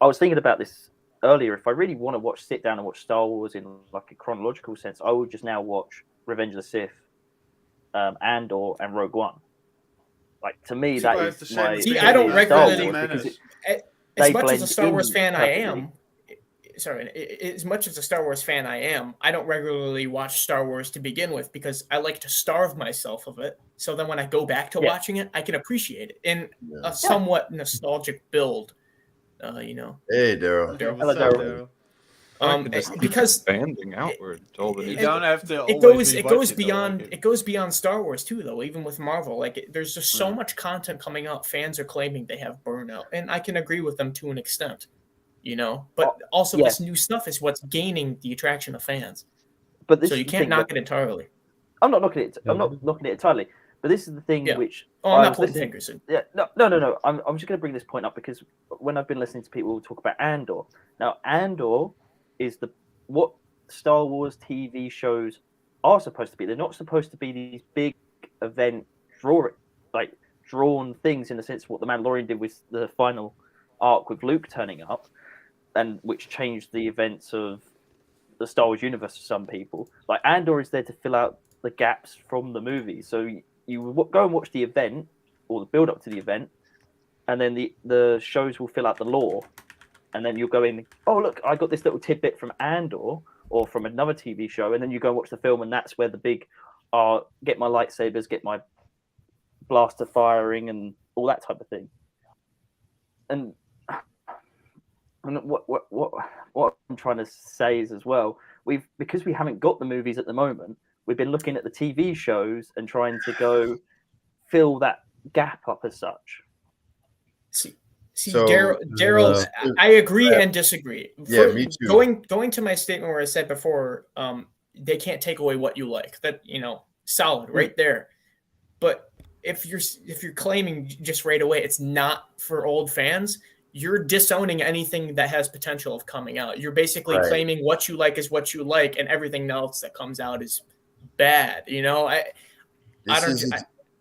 I was thinking about this earlier. If I really want to sit down and watch Star Wars in like a chronological sense, I would just now watch Revenge of the Sith, Andor, and Rogue One. Like, to me, See, that but is it's the same my thing I don't with Star regularly- Wars because Menace. As they much as a blend Star Wars in fan I perfectly. am, as much as a Star Wars fan I am, I don't regularly watch Star Wars to begin with because I like to starve myself of it. So then when I go back to Yeah. watching it, I can appreciate it in Yeah. a somewhat nostalgic build. You know, Hey, Daryl. Okay, Hello, what's up, Daryl. Daryl? I like to just keep because expanding outward to all the You new don't have to. it always goes be it goes watching, though, beyond like it goes beyond Star Wars too, though. Even with Marvel, there's just so Mm. much content coming out. Fans are claiming they have burnout, and I can agree with them to an extent. You know, but also yeah. this new stuff is what's gaining the attraction of fans. But this So is you the can't thing knock that- it entirely. I'm not knocking it. I'm not knocking it entirely. But this is the thing Yeah. which Oh, I'm I not was pointing listening- fingers. Yeah, no. I'm just going to bring this point up because when I've been listening to people talk about Andor, now Andor is what Star Wars TV shows are supposed to be. They're not supposed to be these big event drawn things in the sense of what the Mandalorian did with the final arc with Luke turning up, and which changed the events of the Star Wars universe for some people. Like, Andor is there to fill out the gaps from the movie. So you go and watch the event or the build up to the event, and then the shows will fill out the lore, and then you'll go in, oh look, I got this little tidbit from Andor or from another TV show, and then you go and watch the film, and that's where the big get my lightsabers, get my blaster firing, and all that type of thing. And what I'm trying to say is, as well, because we haven't got the movies at the moment, we've been looking at the TV shows and trying to go fill that gap up as such. See, So, Daryl, I agree and disagree. Yeah, me too. Going to my statement where I said before, they can't take away what you like. That, solid right there. But if you're claiming just right away it's not for old fans, you're disowning anything that has potential of coming out. You're basically Right. claiming what you like is what you like, and everything else that comes out is bad.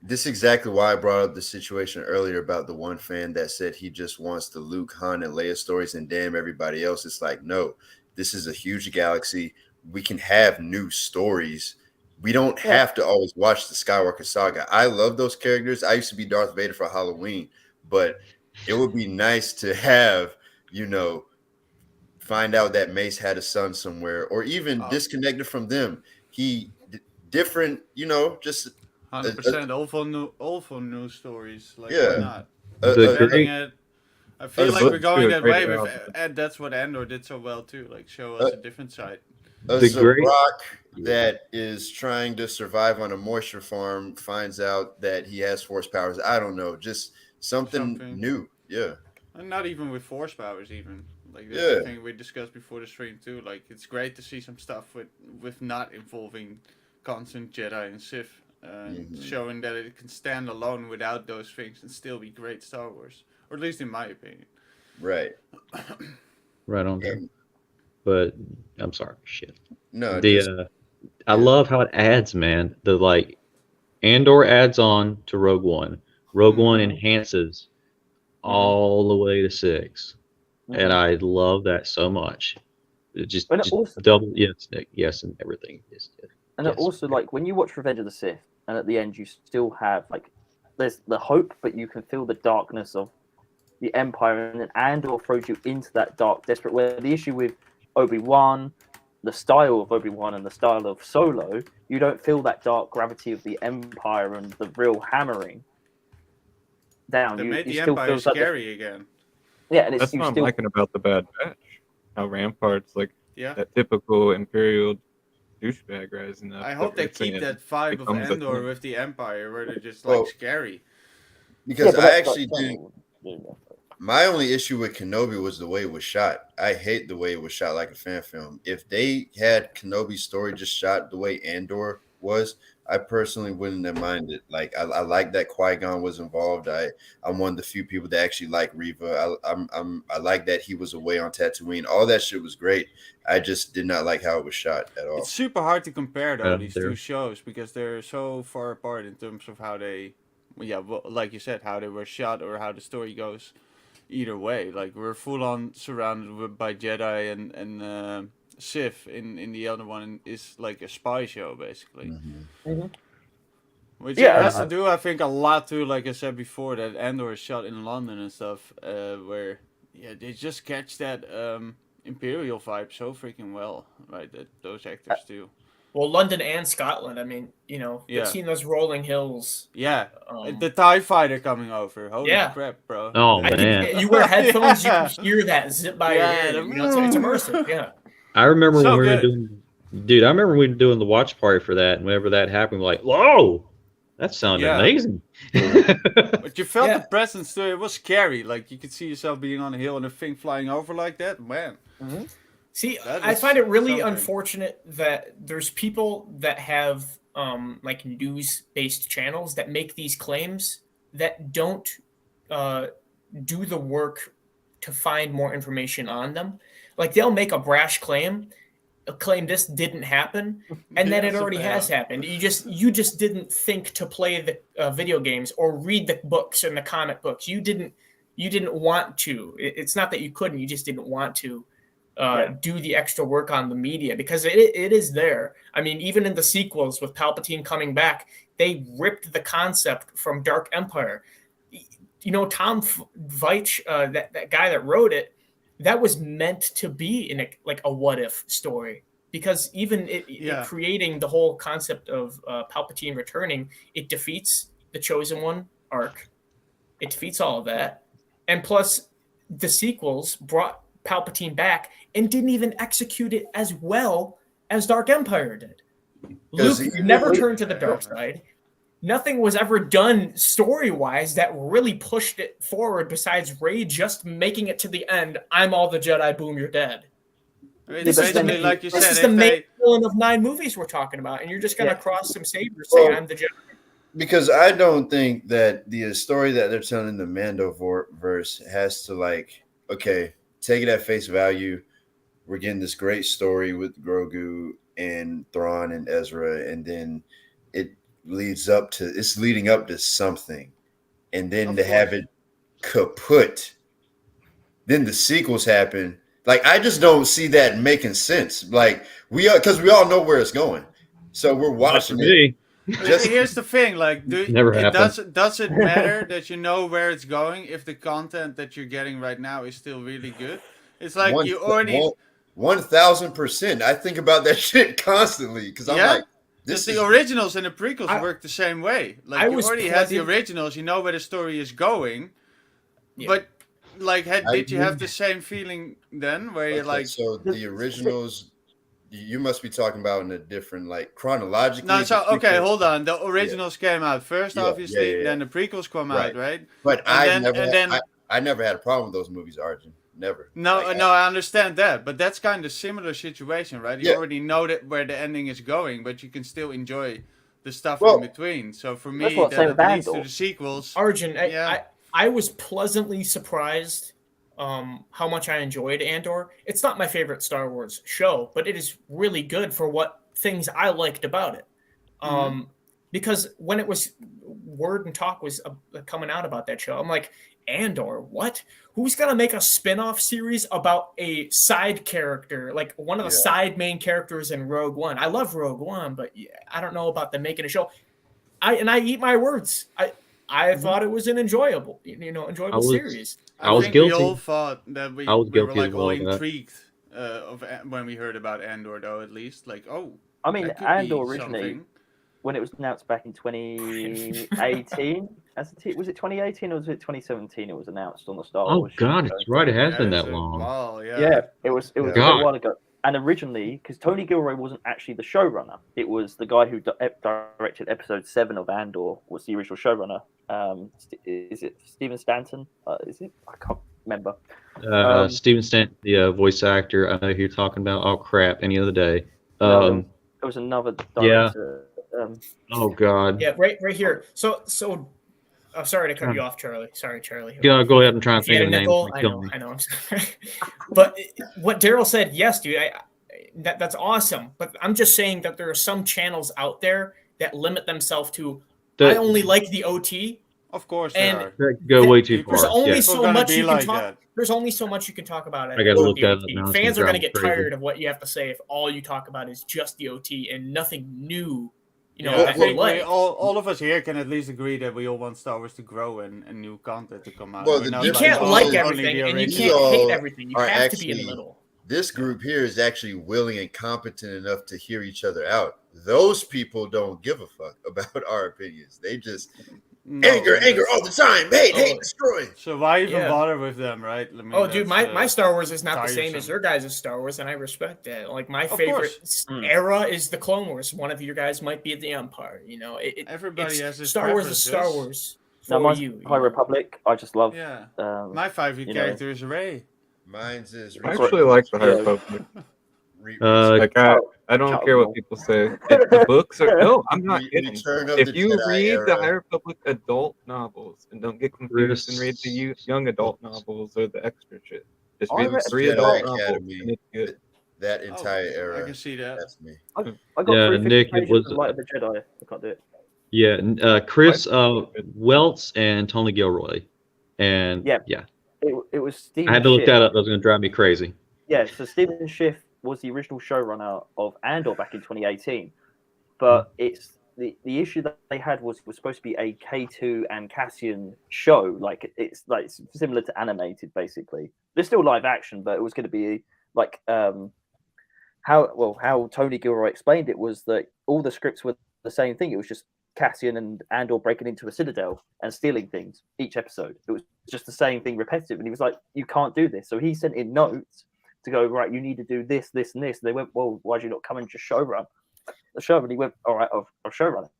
This is exactly why I brought up the situation earlier about the one fan that said he just wants the Luke, Han, and Leia stories and damn everybody else. It's like, no, this is a huge galaxy. We can have new stories. We don't have to always watch the Skywalker saga. I love those characters. I used to be Darth Vader for Halloween, but it would be nice to have, find out that Mace had a son somewhere, or even disconnected from them. Different, just 100% all for new stories. Like, Yeah. why not? The Having great- it, I feel a like we're good- going that great way route. and that's what Andor did so well too. Like, show us a different side. a The great- Zabrak that is trying to survive on a moisture farm finds out that he has force powers. I don't know, just something new. Yeah. And not even with force powers, even like Yeah. the thing we discussed before the stream too. Like, it's great to see some stuff with not involving constant Jedi and Sith, showing that it can stand alone without those things and still be great Star Wars, or at least in my opinion. Right. Right on there. And But I'm sorry, shit. no, I love how it adds, man. Andor adds on to Rogue One. Rogue One enhances all the way to 6, and I love that so much. It just But it also- double yes, and everything. And it Yes. also, like, when you watch Revenge of the Sith, and at the end you still have, like, there's the hope, but you can feel the darkness of the Empire, and then Andor throws you into that dark, desperate. Where the issue with Obi-Wan, the style of Obi-Wan and the style of Solo, you don't feel that dark gravity of the Empire and the real hammering down. They You made the still Empire feel that scary again. yeah, and it's That's you what I'm still liking about the Bad Batch. How Rampart's like Yeah. that typical Imperial douchebag rising up. I hope they we're keep seeing that vibe of becomes a Andor thing. with the Empire, where they're just Well, scary. because but I that's actually like- didn't. My only issue with Kenobi was the way it was shot. I hate the way it was shot like a fan film. If they had Kenobi's story just shot the way Andor was, I personally wouldn't have minded. Like I like that Qui-Gon was involved. I'm one of the few people that actually like Reva. I like that he was away on Tatooine. All that shit was great. I just did not like how it was shot at all. It's super hard to compare though these They're- two shows because they're so far apart in terms of how they, well, like you said, how they were shot or how the story goes. Either way, like we're full on surrounded by Jedi and Sith. In the other one is like a spy show basically. Which Yeah, has to do, I think, a lot too. Like I said before, that Andor is shot in London and stuff, where they just catch that Imperial vibe so freaking well, right? That those actors do. Well, London and Scotland. I mean, Yeah. you've seen those rolling hills. Yeah, Um, the TIE fighter coming over. Holy Yeah. crap, bro! Oh, I man. think you wear headphones, Yeah. you can hear that zip by Yeah, your ear. the- It's immersive. Yeah. I remember So when we were good. doing, dude. I remember we were doing the watch party for that, and whenever that happened, we're like, "Whoa, that sounded Yeah. amazing." But you felt Yeah. the presence too. It was scary. Like you could see yourself being on a hill and a thing flying over like that. Man, See, That I is find it really something. unfortunate that there's people that have like news-based channels that make these claims that don't do the work to find more information on them. Like they'll make a brash claim, claim this didn't happen, and then Yeah, it already so- has happened. You just didn't think to play the video games or read the books and the comic books. You didn't want to. It's not that you couldn't. You just didn't want to do the extra work on the media because it is there. I mean, even in the sequels with Palpatine coming back, they ripped the concept from Dark Empire. Tom Veitch, that guy that wrote it, that was meant to be in a what if story because even it creating the whole concept of Palpatine returning, it defeats the Chosen One arc. It defeats all of that, and plus the sequels brought Palpatine back and didn't even execute it as well as Dark Empire did. Luke never turned to the dark side. Nothing was ever done story-wise that really pushed it forward besides Rey just making it to the end. I'm all the Jedi, boom, you're dead. I mean, This is the basically, main, like you this said, is if the main they, villain of 9 movies we're talking about, and you're just going to cross some sabers saying I'm the Jedi. Because I don't think that the story that they're telling in the Mando verse has to okay, take it at face value. We're getting this great story with Grogu and Thrawn and Ezra, and then it's leading up to something, and then to have it kaput. Then the sequels happen. Like I just don't see that making sense. Like because we all know where it's going, so we're watching it. Here's the thing, like, Never happened. does it matter that you know where it's going if the content that you're getting right now is still really good? It's like you already 1000%. I think about that shit constantly because I'm like, this the originals and the prequels work the same way. Like you already had the originals, you know where the story is going, but like, did you have the same feeling then, where you're like, so the originals? You must be talking about in a different, chronologically. No, so okay, hold on. The originals came out first, obviously. Then the prequels come out, right? But I never had a problem with those movies, Arjun. Never. No, I understand that, but that's kind of similar situation, right? You already know where the ending is going, but you can still enjoy the stuff in between. So for me, that leads to the sequels. Arjun, I was pleasantly surprised how much I enjoyed Andor. It's not my favorite Star Wars show, but it is really good for what things I liked about it. Because when it was word and talk was coming out about that show, I'm like, Andor, what? Who's gonna make a spin-off series about a side character, like one of the side main characters in Rogue One? I love Rogue One, but I don't know about them making a show. I eat my words. I thought it was an enjoyable series. I was think guilty. We all thought that we were like all intrigued when we heard about Andor, though. At least, like, I mean, that could Andor be originally, something. when it was announced back in 2018, was it 2018 or was it 2017? It was announced on the Star Wars. Oh God, it's right. It has been it's that a long. while, Yeah, it was a God. while ago. And originally, because Tony Gilroy wasn't actually the showrunner, it was the guy who directed episode 7 of Andor was the original showrunner. Is it Stephen Stanton? Is it? I can't remember. Stephen Stanton, the voice actor. I know who you're talking about. Oh crap! Any other day. There was another director. Oh God. Yeah, right here. So I'm sorry to cut you off, Charlie. Sorry, Charlie. Yeah, go ahead and try and If you think had of a names. nickel, and I kill know, me. I know. I'm sorry. But what Daryl said, yes, dude, that's awesome. But I'm just saying that there are some channels out there that limit themselves to, I only like the OT. Of course, And there are. That go way too People- There's far. only Yeah. so gonna much be you can like talk. that. There's only so much you can talk about it. I gotta with look the that up OT. now. It's Fans gonna are going to drive get me crazy. tired of what you have to say if all you talk about is just the OT and nothing new. You know, Yeah, I that think they like. all of us here can at least agree that we all want Star Wars to grow and new content to come out. Well, We're the not You difference can't is like only everything, the and you original. can't hate all everything. You are have to be in the actually- middle. This group here is actually willing and competent enough to hear each other out. Those people don't give a fuck about our opinions. They just No, anger that's- all the time. Hate, Oh. destroy. So why even Yeah. bother with them, right? I mean, Oh, dude, that's, my Star Wars is not the same as tiresome. your guys' Star Wars, and I respect that. Like my Of favorite course. era is the Clone Wars. One of your guys might be the Empire. You know, Everybody it's- has his Star Wars is Star preferences. Wars No, for mine's you. High Republic. I just love. Yeah. Um, My favorite you know. character is Rey. Mine's is I actually like the High Yeah. Republic. Like, I don't care what people say. The books are no, I'm not kidding. Return of If the you Jedi read the era. High Republic adult novels and don't get confused and read the young adult novels or the extra shit, just I read the read 3 Jedi adult novels Academy. and it's good. That entire I era. can see that. That's me. I got Yeah, 350 Nick, it pages was- of Light of the Jedi. I can't do it. yeah, Chris Welts and Tony Gilroy, and Yeah. yeah, It was Stephen I had to look Schiff. that up. That was going to drive me crazy. Yeah, so Stephen Schiff was the original showrunner of Andor back in 2018, but it's the issue that they had was it was supposed to be a K2 and Cassian show, like it's similar to animated basically. There's still live action, but it was going to be like how Tony Gilroy explained it was that all the scripts were the same thing. It was just Cassian and Andor breaking into a citadel and stealing things each episode. It was just the same thing repetitive, and he was like, "You can't do this." So he sent in notes to go, right, you need to do this, this, and this. And they went, well, why'd you not come and just showrun the show? And he went, all right, I'll showrun it.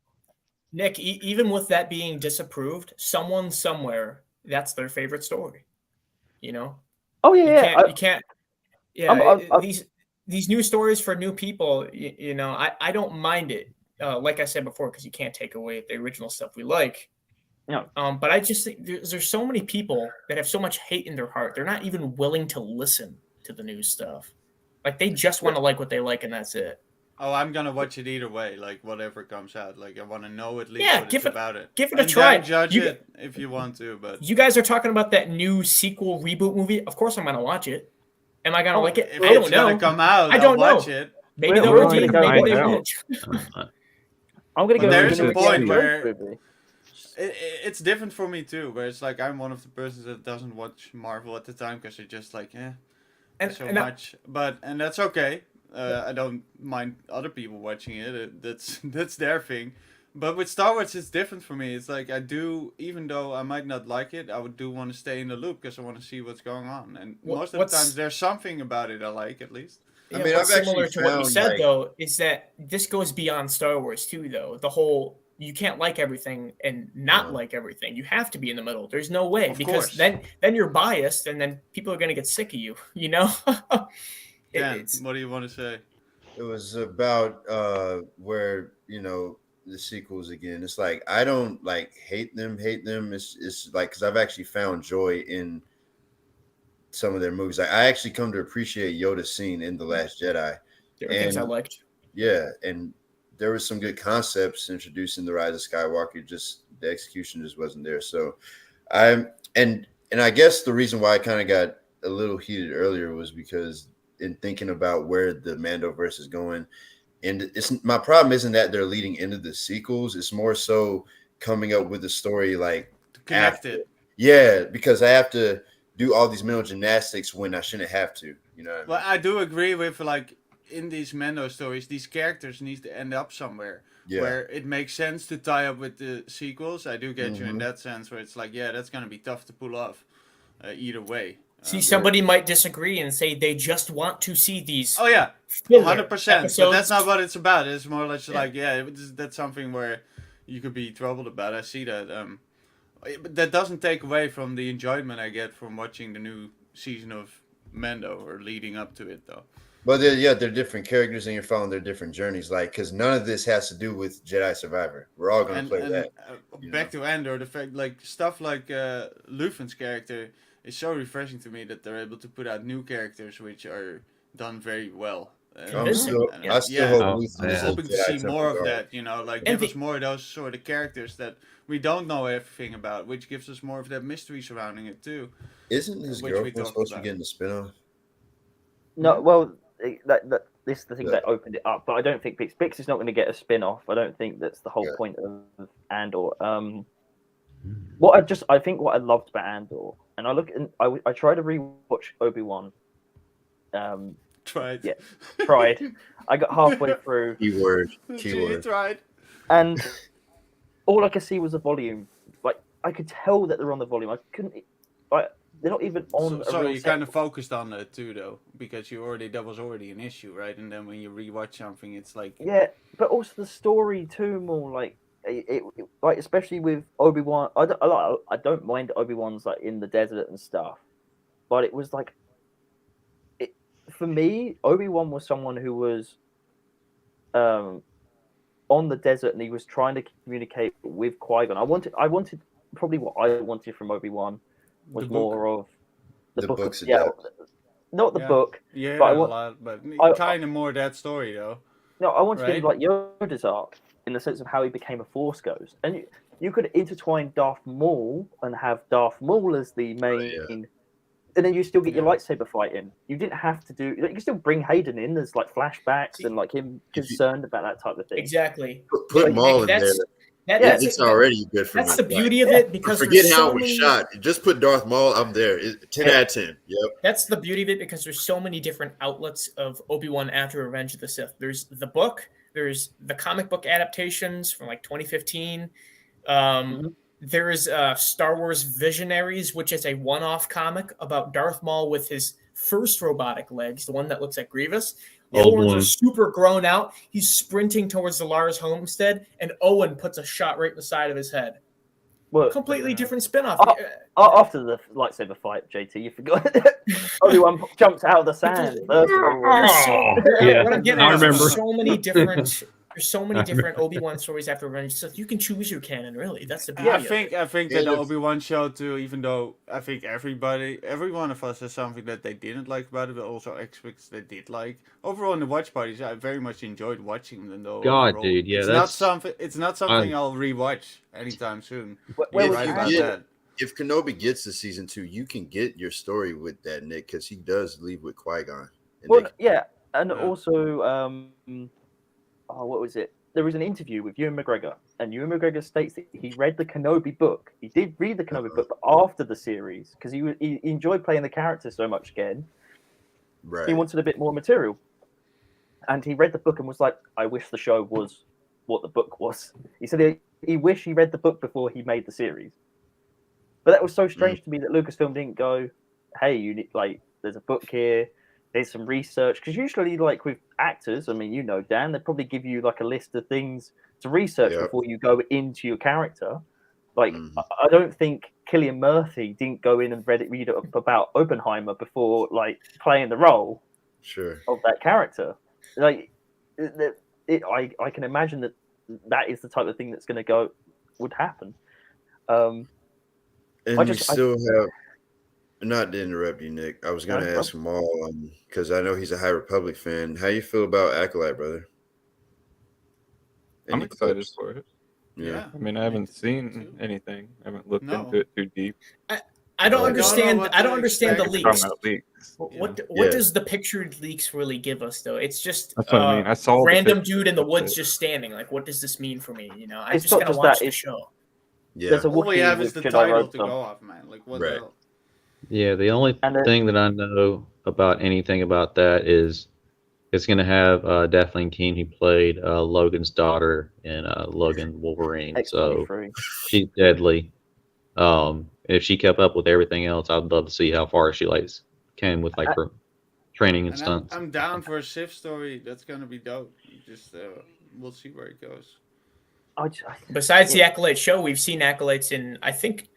Nick, even with that being disapproved, someone somewhere, that's their favorite story. You know? Oh, yeah, You can't. Yeah, these new stories for new people, you know, I don't mind it. Like I said before, because you can't take away the original stuff we like. No. But I just think there's so many people that have so much hate in their heart. They're not even willing to listen to the new stuff. Like they just want to like what they like, and that's it. Oh, I'm gonna watch it either way, like whatever comes out. Like I want to know at least Yeah, what give it's it- about it. give it a And try. then judge You- it if you want to, but You guys are talking about that new sequel reboot movie. Of course, I'm gonna watch it. Am I gonna like it? if I it's don't know. gonna come out, I don't I'll watch know. it. Maybe We're they'll going redeem. to Maybe they find won't. I'm going to go. There's with a the point Indiana where- Jones movie. It's different for me too, where it's like I'm one of the persons that doesn't watch Marvel at the time because they're just like, And, so and I- much. And that's okay. I don't mind other people watching it. That's their thing. But with Star Wars, it's different for me. It's like I do, even though I might not like it, I would want to stay in the loop because I want to see what's going on. And most of the what's- times, there's something about it I like at least. I Yeah, mean, what's I've actually similar to what you found, said like- though is that this goes beyond Star Wars too, though. The whole you can't like everything and not No. like everything. You have to be in the middle. There's no way Of because course. then you're biased and then people are gonna get sick of you. You know. Dan, It's- what do you want to say? It was about where the sequels again. It's like I don't like hate them. It's like because I've actually found joy in some of their movies. Like I actually come to appreciate Yoda's scene in The Last Jedi. there are things I and- liked. Yeah, and there was some good concepts introducing the Rise of Skywalker. Just the execution just wasn't there. So and I guess the reason why I kind of got a little heated earlier was because in thinking about where the Mandoverse is going, and it's my problem isn't that they're leading into the sequels. It's more so coming up with a story like To connect after- it. Yeah, because I have to do all these mental gymnastics when I shouldn't have to. You know what I mean? Well, I do agree with like in these Mando stories, these characters need to end up somewhere Yeah. where it makes sense to tie up with the sequels. I do get you in Mhm. that sense where it's like, yeah, that's gonna be tough to pull off either way. See, somebody might disagree and say they just want to see these. Oh yeah, filler 100%. But episodes. that's not what it's about. It's more or less Yeah. like, yeah, that's something where you could be troubled about. I see that. But that doesn't take away from the enjoyment I get from watching the new season of Mando or leading up to it, though. But they're different characters, and you're following their different journeys. Like, because none of this has to do with Jedi Survivor. We're all going to play that. Back to Andor, the fact like stuff like Luthens' character is so refreshing to me that they're able to put out new characters which are done very well. I still hope I'm hoping to see more of that. You know, like give us more of those sort of characters that we don't know everything about, which gives us more of that mystery surrounding it too. Isn't his girlfriend supposed to be getting the spinoff? No, well, this is the thing that opened it up, but I don't think Bix is not going to get a spin-off. I don't think that's the whole point of Andor. I think what I loved about Andor, and I tried to rewatch Obi-Wan. Tried. Yeah, tried. I got halfway through. Keyword. Tried. And all I could see was the volume. Like I could tell that they're on the volume. I couldn't. They're not even on. So you kind of focused on it too, though, because that was already an issue, right? And then when you rewatch something, it's like but also the story too. More like like especially with Obi-Wan. I don't mind Obi-Wan's like in the desert and stuff, but it was like. For me, Obi-Wan was someone who was on the desert and he was trying to communicate with Qui-Gon. I wanted probably what I wanted from Obi-Wan was more of the book. Not the book. Yeah, but kind of more that story though. No, I wanted to be like Yoda's arc in the sense of how he became a Force ghost, and you could intertwine Darth Maul and have Darth Maul as the main. And then you still get your lightsaber fight in. You didn't have to do. You can still bring Hayden in. There's like flashbacks and like him concerned about that type of thing. Exactly. Put Maul in there. It's already good for me. That's the beauty of it because forget how it was shot. Just put Darth Maul. I'm there. 10 out of 10. Yep. That's the beauty of it because there's so many different outlets of Obi-Wan after Revenge of the Sith. There's the book. There's the comic book adaptations from like 2015. There is Star Wars Visionaries, which is a one-off comic about Darth Maul with his first robotic legs, the one that looks like Grievous. The other ones are super grown out. He's sprinting towards the Lars homestead, and Owen puts a shot right in the side of his head. Well, completely different spin-off. After the lightsaber fight, JT, you forgot. Obi-Wan jumps out of the sand. I remember. So many different... There's so many different Obi-Wan stories after Revenge, so you can choose your canon. Really, that's the beauty. I think that the Obi-Wan show too. Even though I think every one of us has something that they didn't like about it, but also aspects they did like. Overall, in the watch parties, I very much enjoyed watching them. Though, overall. Dude, yeah, it's not something I'll rewatch anytime soon. If Kenobi gets to season 2, you can get your story with that Nick because he does leave with Qui-Gon. Also. What was it? There was an interview with Ewan McGregor, and Ewan McGregor states that he read the Kenobi book. He did read the Kenobi book, but after the series, because he enjoyed playing the character so much again. Right. He wanted a bit more material. And he read the book and was like, I wish the show was what the book was. He said he wished he read the book before he made the series. But that was so strange to me that Lucasfilm didn't go, hey, you need, like, there's a book here. There's some research because usually, like with actors, I mean, Dan, they probably give you like a list of things to research before you go into your character. Like, I don't think Cillian Murphy didn't go in and read up about Oppenheimer before like playing the role of that character. Like, I can imagine that is the type of thing that's going to would happen. Not to interrupt you, Nick. I was going to ask Maul because I know he's a High Republic fan. How you feel about Acolyte, brother? I'm excited for it. Yeah. I mean, I haven't seen anything. I haven't looked into it too deep. I don't understand. I don't understand the leaks. What does the pictured leaks really give us, though? It's just that's what I mean. I saw random dude in the woods just standing. Like, what does this mean for me? I just gotta watch the show. Yeah. All we have is the title to go off, man. Like, what the hell? Yeah, the only thing that I know about anything about that is it's going to have Daphne Keane, who played Logan's daughter in Logan Wolverine. So she's deadly. If she kept up with everything else, I'd love to see how far she came with her training and stunts. I'm down for a Sith story. That's going to be dope. Just we'll see where it goes. Besides the Acolyte show, we've seen Acolytes in, I think,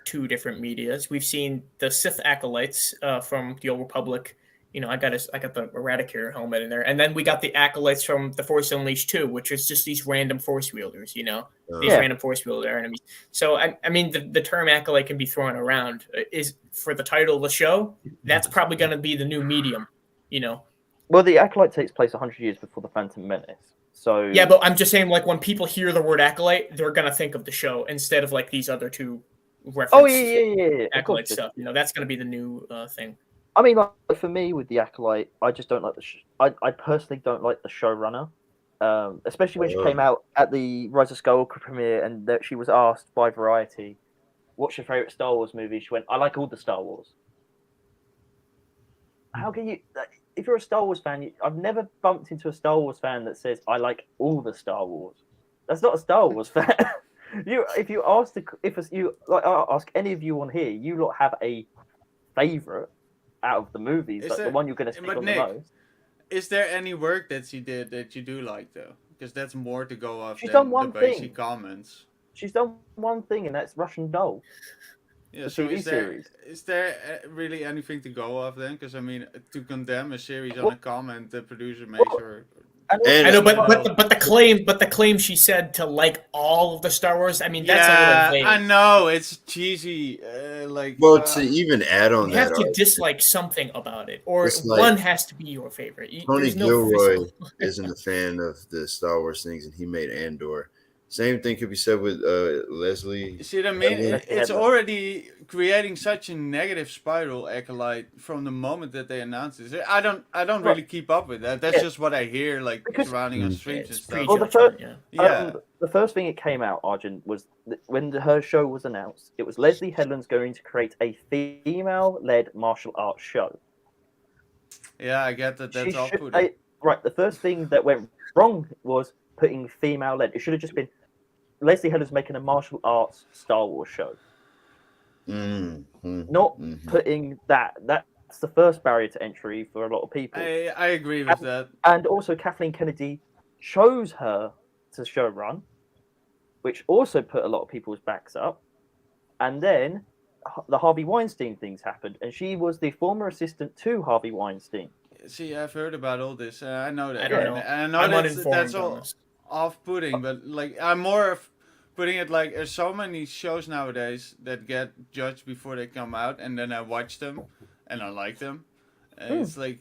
2 different medias. We've seen the Sith Acolytes from the Old Republic I got the Eradicator helmet in there, and then we got the acolytes from The Force Unleashed 2, which is just these random Force wielders, these random Force wielder enemies. So I mean, the term acolyte can be thrown around. Is for the title of the show, that's probably going to be the new medium, Well, the acolyte takes place 100 years before the Phantom Menace. So yeah, but I'm just saying, like, when people hear the word acolyte, they're going to think of the show instead of like these other two references. Oh yeah. Acolyte stuff. That's going to be the new thing. I mean, like, for me with the acolyte, I just don't like I personally don't like the showrunner, especially when she came out at the Rise of Skywalker premiere, and that she was asked by Variety, "What's your favorite Star Wars movie?" She went, "I like all the Star Wars." How can you? If you're a Star Wars fan, I've never bumped into a Star Wars fan that says, "I like all the Star Wars." That's not a Star Wars fan. If you ask I ask any of you on here, you lot have a favorite out of the movies, the one you're going to speak on the most. Is there any work that she did that you do like, though? Because that's more to go off She's than done one the basic thing. comments. She's done one thing, and that's Russian Doll. Yeah, the so TV series. Is there really anything to go off then? Because I mean, to condemn a series on a comment the producer makes, I know, but the claim she said to like all of the Star Wars. I mean, that's a little vague. I know it's cheesy. To even add on you that, have to dislike something about it, or one has to be your favorite. Tony Gilroy isn't a fan of the Star Wars things, and he made Andor. Same thing could be said with Leslie. You see what I mean? It's already creating such a negative spiral, Acolyte, from the moment that they announced this. I don't really keep up with that. That's just what I hear, surrounding on streams and stuff. Well, the first thing it came out, Arjun, was when her show was announced. It was Leslie Headland's going to create a female-led martial arts show. Yeah, I get that. That's off-putting. Right. The first thing that went wrong was putting female-led. It should have just been Leslie Headland's making a martial arts Star Wars show. Not putting that. That's the first barrier to entry for a lot of people. I agree with that. And also, Kathleen Kennedy chose her to showrun, which also put a lot of people's backs up. And then the Harvey Weinstein things happened, and she was the former assistant to Harvey Weinstein. See, I've heard about all this. I know that. I don't know. I know that's all off-putting, but I'm more of putting it like there's so many shows nowadays that get judged before they come out, and then I watch them and I like them. And it's like,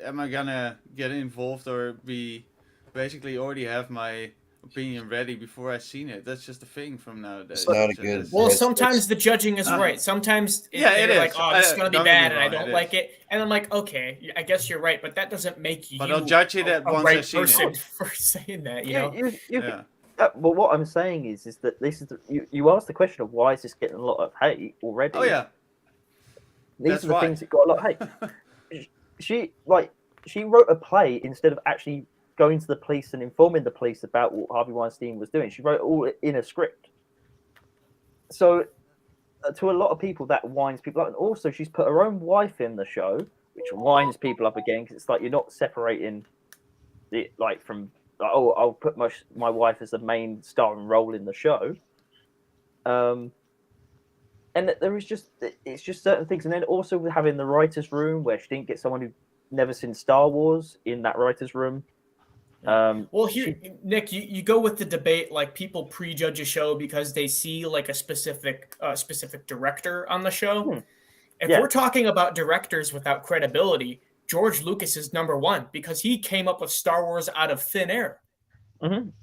am I gonna get involved or be basically already have my opinion ready before I've seen it? That's just a thing from nowadays. It's not a good. Well, sometimes the judging is right. Sometimes it is. like, oh, this is gonna be bad, and I don't it like it. And I'm like, okay, I guess you're right, but that doesn't make you. But I'll judge it at once I've seen it. For saying that, Well, what I'm saying is that this is you asked the question of why is this getting a lot of hate already? Oh yeah. These are the things that got a lot of hate. She wrote a play instead of actually going to the police and informing the police about what Harvey Weinstein was doing. She wrote it all in a script. So, to a lot of people, that winds people up. And also, she's put her own wife in the show, which winds people up again, because it's like you're not separating it from, I'll put my wife as the main starring role in the show. And there is it's just certain things. And then also with having the writer's room, where she didn't get someone who never seen Star Wars in that writer's room. Well, here, Nick, you go with the debate, like people prejudge a show because they see like a specific director on the show. If we're talking about directors without credibility, George Lucas is number one because he came up with Star Wars out of thin air.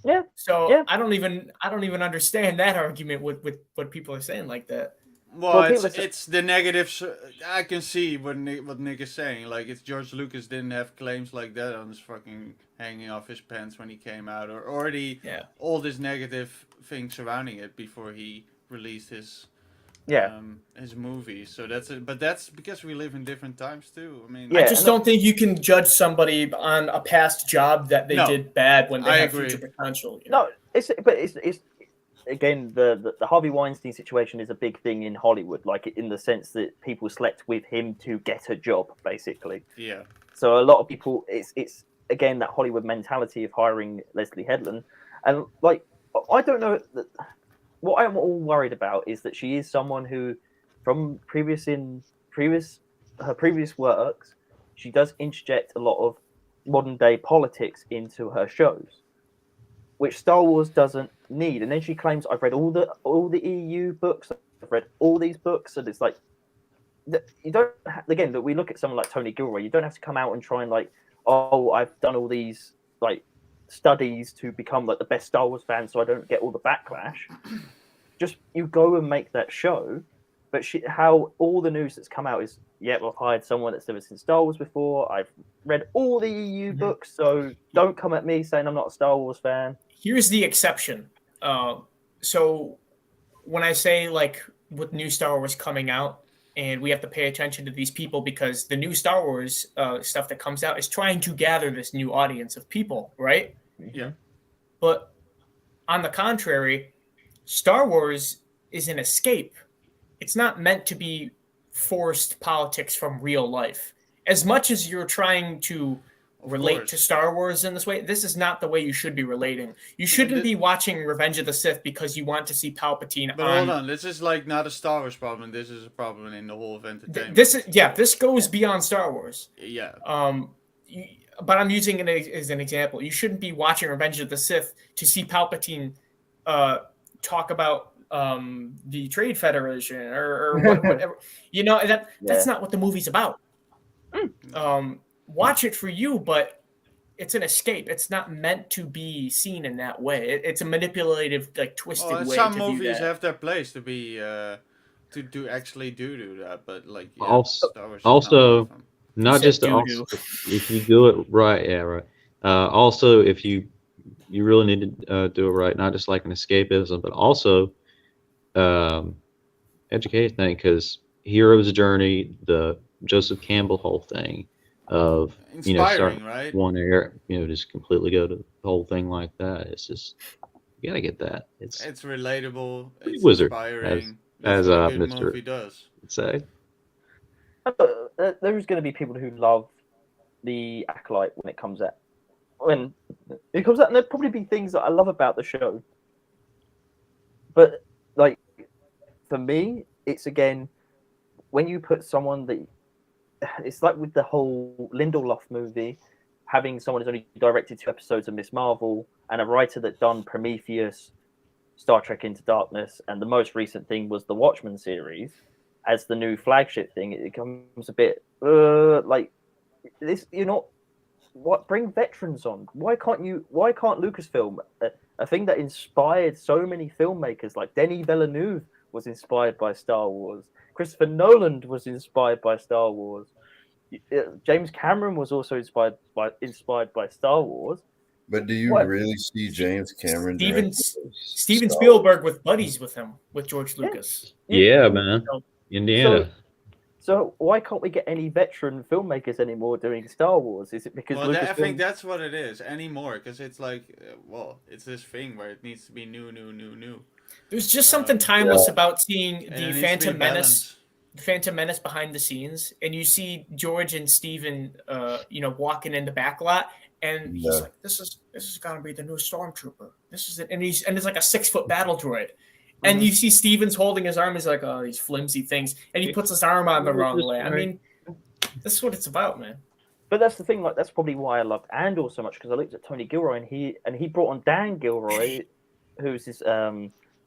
Yeah. So I don't even understand that argument with what people are saying like that. Well, it's the negatives. I can see what Nick is saying. Like, it's George Lucas didn't have claims like that on his fucking hanging off his pants when he came out, or already all this negative thing surrounding it before he released his movie. So that's it. But that's because we live in different times too. I mean, I just don't think you can judge somebody on a past job that they did bad when they have future potential. No, it's again, the Harvey Weinstein situation is a big thing in Hollywood, like in the sense that people slept with him to get a job, basically. Yeah. So a lot of people, it's again that Hollywood mentality of hiring Leslie Headland, and like I don't know. What I'm all worried about is that she is someone who, from her previous works, she does interject a lot of modern day politics into her shows, which Star Wars doesn't need. And then she claims, I've read all the EU books, I've read all these books, and it's like, you don't again, that we look at someone like Tony Gilroy, you don't have to come out and try and like, oh, I've done all these like studies to become like the best Star Wars fan so I don't get all the backlash. Just you go and make that show. But how all the news that's come out is, yeah, I've hired someone that's never seen Star Wars before. I've read all the EU books, so don't come at me saying I'm not a Star Wars fan. Here's the exception. So when I say like with new Star Wars coming out, and we have to pay attention to these people because the new Star Wars stuff that comes out is trying to gather this new audience of people, right? Yeah. But on the contrary, Star Wars is an escape. It's not meant to be forced politics from real life. As much as you're trying to relate to Star Wars in this way, this is not the way you should be relating. You shouldn't be watching Revenge of the Sith because you want to see Palpatine. But hold on, this is like not a Star Wars problem. This is a problem in the whole of entertainment. This goes beyond Star Wars. Yeah. But I'm using it as an example. You shouldn't be watching Revenge of the Sith to see Palpatine talk about the Trade Federation or whatever. That's not what the movie's about. Watch it for you, but it's an escape. It's not meant to be seen in that way. It's a manipulative, like twisted way. Some to view movies that. have their place to be to actually do that, but like also not just if you do it right, right. Also, if you really need to do it right, not just like an escapism, but also educated thing, because Hero's Journey, the Joseph Campbell whole thing of inspiring, right? One area, just completely go to the whole thing like that. It's just you gotta get that. It's relatable. It's Wizard, inspiring. as Mr. movie does say. There's going to be people who love the Acolyte when it comes out. And there'll probably be things that I love about the show. But like for me, it's again when you put someone that it's like with the whole Lindelof movie, having someone who's only directed 2 episodes of Miss Marvel and a writer that done Prometheus, Star Trek Into Darkness, and the most recent thing was the Watchmen series as the new flagship thing. It becomes a bit like this. What bring veterans on? Why can't Lucasfilm, a thing that inspired so many filmmakers like Denis Villeneuve was inspired by Star Wars. Christopher Nolan was inspired by Star Wars. James Cameron was also inspired by Star Wars. But do you really see James Cameron? Steven Spielberg with buddies with him, with George Lucas. Yeah, man. Indiana. So why can't we get any veteran filmmakers anymore doing Star Wars? Is it because I think that's what it is anymore, because it's like, it's this thing where it needs to be new. There's just something timeless about seeing the Phantom Menace behind the scenes, and you see George and Steven, walking in the back lot, and he's like, "This is gonna be the new Stormtrooper. This is it," and it's like a 6-foot battle droid. And you see Steven's holding his arm. He's like, "Oh, these flimsy things," and he puts his arm on the wrong way. I mean, this is what it's about, man. But that's the thing. Like, that's probably why I loved Andor so much, because I looked at Tony Gilroy, and he brought on Dan Gilroy, who's his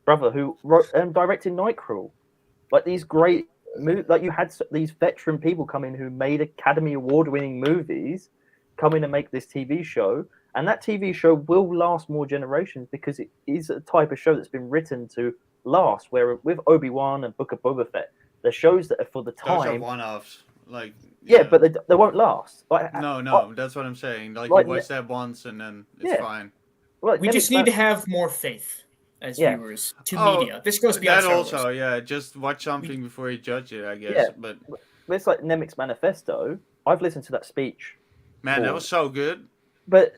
brother, who wrote and directed Nightcrawler. Like these great, like you had these veteran people come in who made Academy Award-winning movies, come in and make this TV show. And that TV show will last more generations because it is a type of show that's been written to last. Where with Obi-Wan and Book of Boba Fett, the shows that are for the time. Those are one-offs. Like yeah, but they won't last. Like no, that's what I'm saying. Like you watch that once and then it's fine. We just need to have more faith as viewers to media. This goes beyond that also. Just watch something before you judge it, I guess. Yeah, but it's like Nemec's manifesto. I've listened to that speech. Man, that was so good. But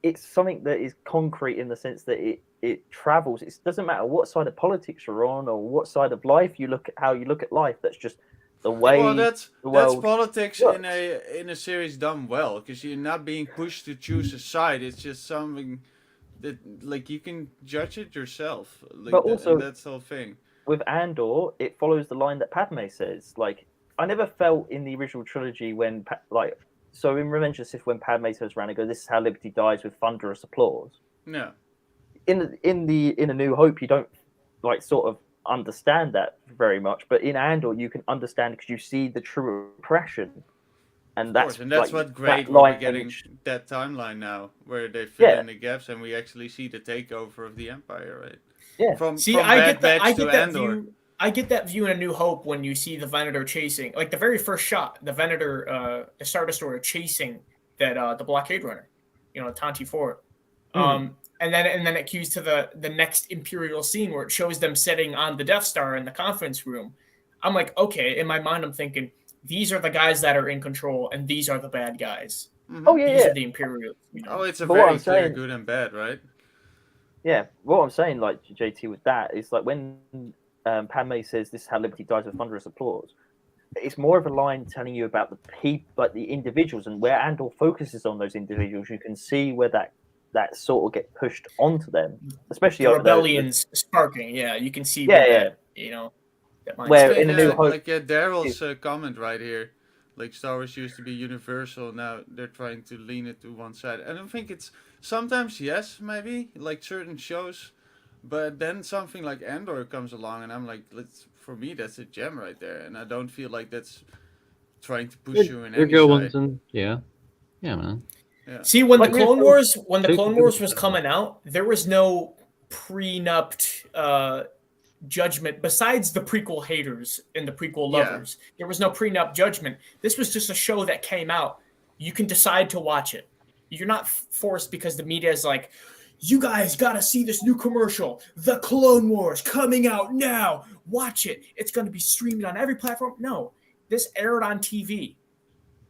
it's something that is concrete in the sense that it travels. It doesn't matter what side of politics you're on or what side of life you look at. How you look at life. That's just the way. Well, that's politics works. in a series done well, because you're not being pushed to choose a side. It's just something that like you can judge it yourself. Like, but also that's the whole thing. With Andor, it follows the line that Padme says, like I never felt in the original trilogy when so in Revenge of the Sith when Padme turns around and goes, "This is how liberty dies," with thunderous applause. No. In A New Hope, you don't like sort of understand that very much, but in Andor you can understand because you see the true oppression, and that's what that great line we're getting which- that timeline now, where they fill Yeah. in the gaps and we actually see the takeover of the Empire, right? Yeah. From I Bad get that. I Batch to get that Andor. view. I get that view in A New Hope when you see the Venator chasing, like the very first shot, the Venator, the Star Destroyer chasing that the blockade runner, Tanti 4. And then it cues to the next Imperial scene where it shows them sitting on the Death Star in the conference room. I'm like, okay, in my mind, I'm thinking these are the guys that are in control, and these are the bad guys. Oh yeah, These yeah. are the Imperials. Oh, it's a But what very I'm clear saying- good and bad, right? Yeah, what I'm saying, like JT, with that is like when Padme says, "This is how liberty dies," with thunderous applause. It's more of a line telling you about the people, like the individuals, and where Andor focuses on those individuals. You can see where that sort of get pushed onto them, especially The over those- rebellion's sparking. Yeah, you can see. Yeah, where yeah. that mindset. Where in A New Hope, like Daryl's comment right here, like Star Wars used to be universal, now they're trying to lean it to one side. I don't think it's sometimes yes, maybe like certain shows, but then something like Andor comes along, and I'm like, for me that's a gem right there, and I don't feel like that's trying to push you in They're any good side. ones, and yeah, man. See, when Like, the Clone Wars, when the Take Clone the good Wars was stuff. coming out, there was no prenup judgment besides the prequel haters and the prequel Yeah. lovers. There was no prenup judgment. This was just a show that came out. You can decide to watch it. You're not forced because the media is like, you guys got to see this new commercial, The Clone Wars, coming out now. Watch it. It's going to be streamed on every platform. No, this aired on TV.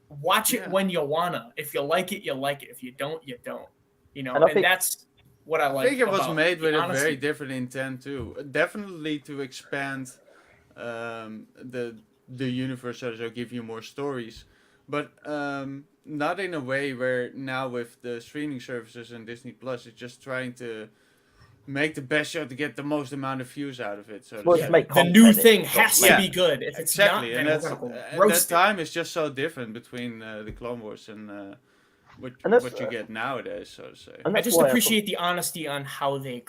Watch it Yeah. when you wanna. If you like it, you like it. If you don't, you don't. And I And think- that's what I like. I think it was about made with the a honesty. very different intent too. Definitely to expand the universe, so give you more stories, but not in a way where now with the streaming services and Disney Plus, it's just trying to make the best show to get the most amount of views out of it. So to Well, say. just make The new content, thing it's has not- to Yeah. be good. If it's Exactly, not, and then that's we're gonna and roast that it. time is just so different between the Clone Wars and what And that's- what you get nowadays, so to say. and I that's just why appreciate the honesty on how they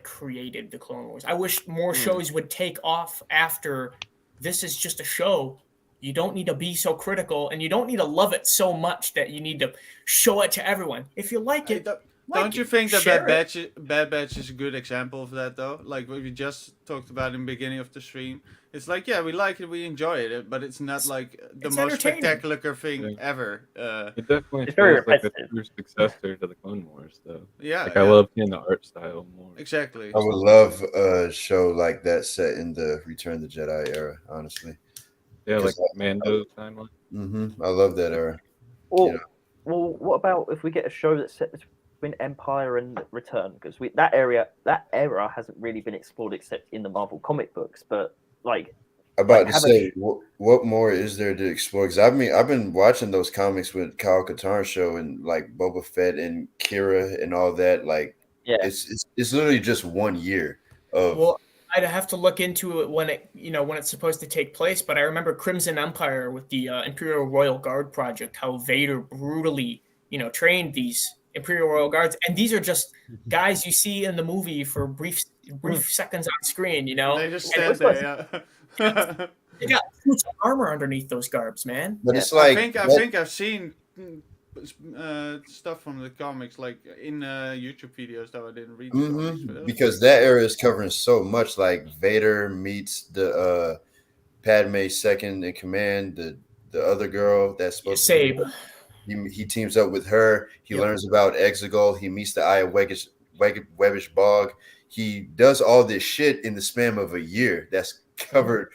created the Clone Wars. I wish more shows would take off after this is just a show. You don't need to be so critical, and you don't need to love it so much that you need to show it to everyone. If you like Hey, it, don't you think that share Bad Batch is a good example of that though? Like what we just talked about in the beginning of the stream. It's like, yeah, we like it, we enjoy it, but it's not like the It's most entertaining. spectacular thing Yeah. ever. It definitely It's very feels like a repetitive. true successor to the Clone Wars, though. Yeah, Like yeah, I love seeing the art style more. exactly. I would love a show like that set in the Return of the Jedi era, honestly. Yeah, like Because Mando timeline. I love that era. Well, Yeah. well, what about if we get a show that's set between Empire and Return? Because that era hasn't really been explored except in the Marvel comic books. But like, I'm about Like, to have a say, what more is there to explore? Because I've been watching those comics with Kyle Katarn show and like Boba Fett and Kira and all that. Like, yeah, it's literally just 1 year of. Well, I'd have to look into it when it's supposed to take place. But I remember Crimson Empire with the Imperial Royal Guard project, how Vader brutally, trained these Imperial Royal Guards, and these are just guys you see in the movie for brief seconds on screen. They just And stand there. Yeah. they got suits of armor underneath those garbs, man. But it's I like think I've seen stuff from the comics, like in YouTube videos, though I didn't read. The comics, but it was because that era is covering so much. Like Vader meets the Padme second in command, the other girl that's supposed Sabe. to be, he teams up with her. He Yep. learns about Exegol. He meets the Eye of Webbish Bog. He does all this shit in the span of a year. That's covered,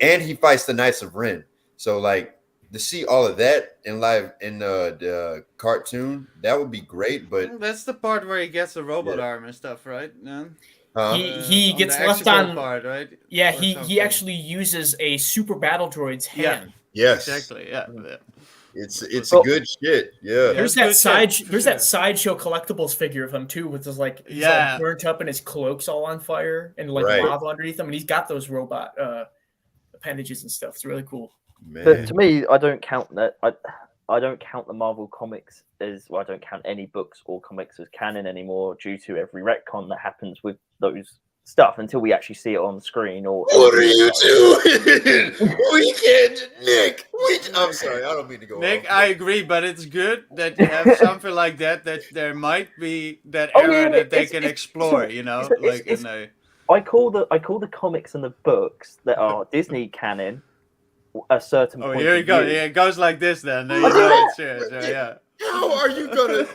and he fights the Knights of Ren. So like to see all of that in live in the cartoon, that would be great. But that's the part where he gets the robot Yeah. arm and stuff, right? No? He On gets the left Exegol on. part, right? Yeah, Or he something. actually uses a super battle droid's Yeah. hand. yes, Exactly. Yeah. it's Well, a good shit. Yeah. There's That's that good shit, for there's sure. that sideshow collectibles figure of him too, with his like he's Yeah. all burnt up and his cloak's all on fire and like Right. lava underneath him, and he's got those robot appendages and stuff. It's really cool. Man. But to me, I don't count that. I don't count the Marvel comics as well. I don't count any books or comics as canon anymore, due to every retcon that happens with those stuff until we actually see it on screen. Or What are you doing? We can't, Nick. I'm sorry, I don't mean to go. Nick, off. I agree, but it's good that you have something like that. That there might be that Oh, era yeah, that they it's- can it's- explore. so- You know, it's- like it's- in a. I call the comics and the books that are Disney canon a certain. Oh, point here of you go. view. Yeah, it goes like this then. There you Oh, go. yeah. It's serious. Yeah. How are you gonna?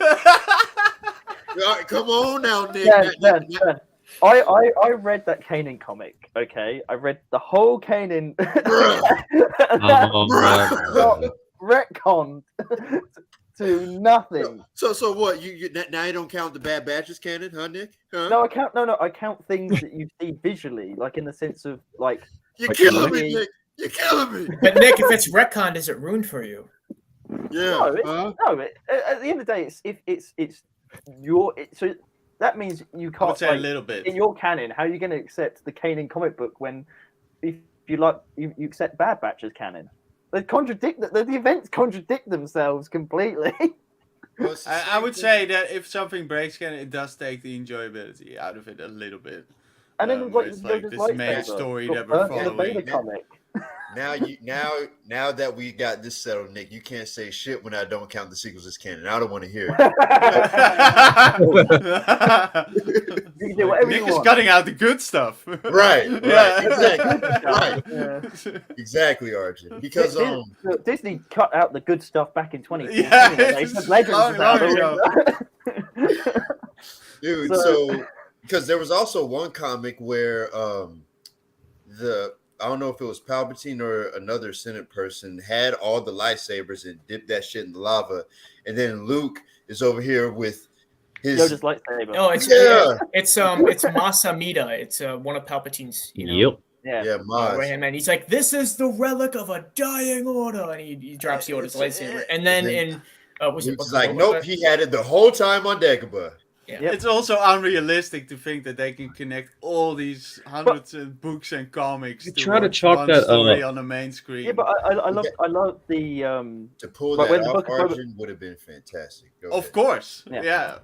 All right, come on now, Nick. Dan. I read that Kanan comic. Okay, I read the whole Kanan. Oh, Got retconned to nothing. So what? You now you don't count the Bad Batches canon, huh, Nick? Huh? No, I count things that you see visually, like in the sense of like. You're Like killing Nick. me, Nick. You're killing me. But Nick, if it's retconned, is it ruined for you? Yeah. No, it's, huh? no. At the end of the day, it's your. So that means you I can't. would say a like, little bit. in your canon, how are you going to accept the Kanan comic book when, if you like, you accept Bad Batch as canon? They contradict the events contradict themselves completely. Well, it's the I same would thing. say that if something breaks, it does take the enjoyability out of it a little bit. And then where like, it's there's like this this main lightsaber story got that we're burnt in the following. Vader comic. Now that we got this settled, Nick, you can't say shit when I don't count the sequels as canon. I don't want to hear it. You can do whatever Nick you is want. cutting out the good stuff. Right, Yeah. exactly. Right. Yeah. Exactly, Arjun. Because Look, Disney cut out the good stuff back in 2014. Yeah, and they it's put Legends long about ago. it. dude, So- so because there was also one comic where I don't know if it was Palpatine or another Senate person had all the lightsabers and dipped that shit in the lava, and then Luke is over here with his Yoda's lightsaber. No, it's Yeah. it's Masa Amida. It's one of Palpatine's. You know, Yep. Yeah. Maz. right hand man. He's like, "This is the relic of a dying order," and he drops Yoda's lightsaber. And then in was it Luke's Book of like, Boba nope, Fett? he had it the whole time on Dagobah. Yeah. Yep. It's also unrealistic to think that they can connect all these hundreds of books and comics You try to towards chalk one that story up. on the main screen. Yeah, but I love the To pull But that when the off, Book of Boba- Arjun would have been fantastic. Go of ahead. course, Yeah. yeah.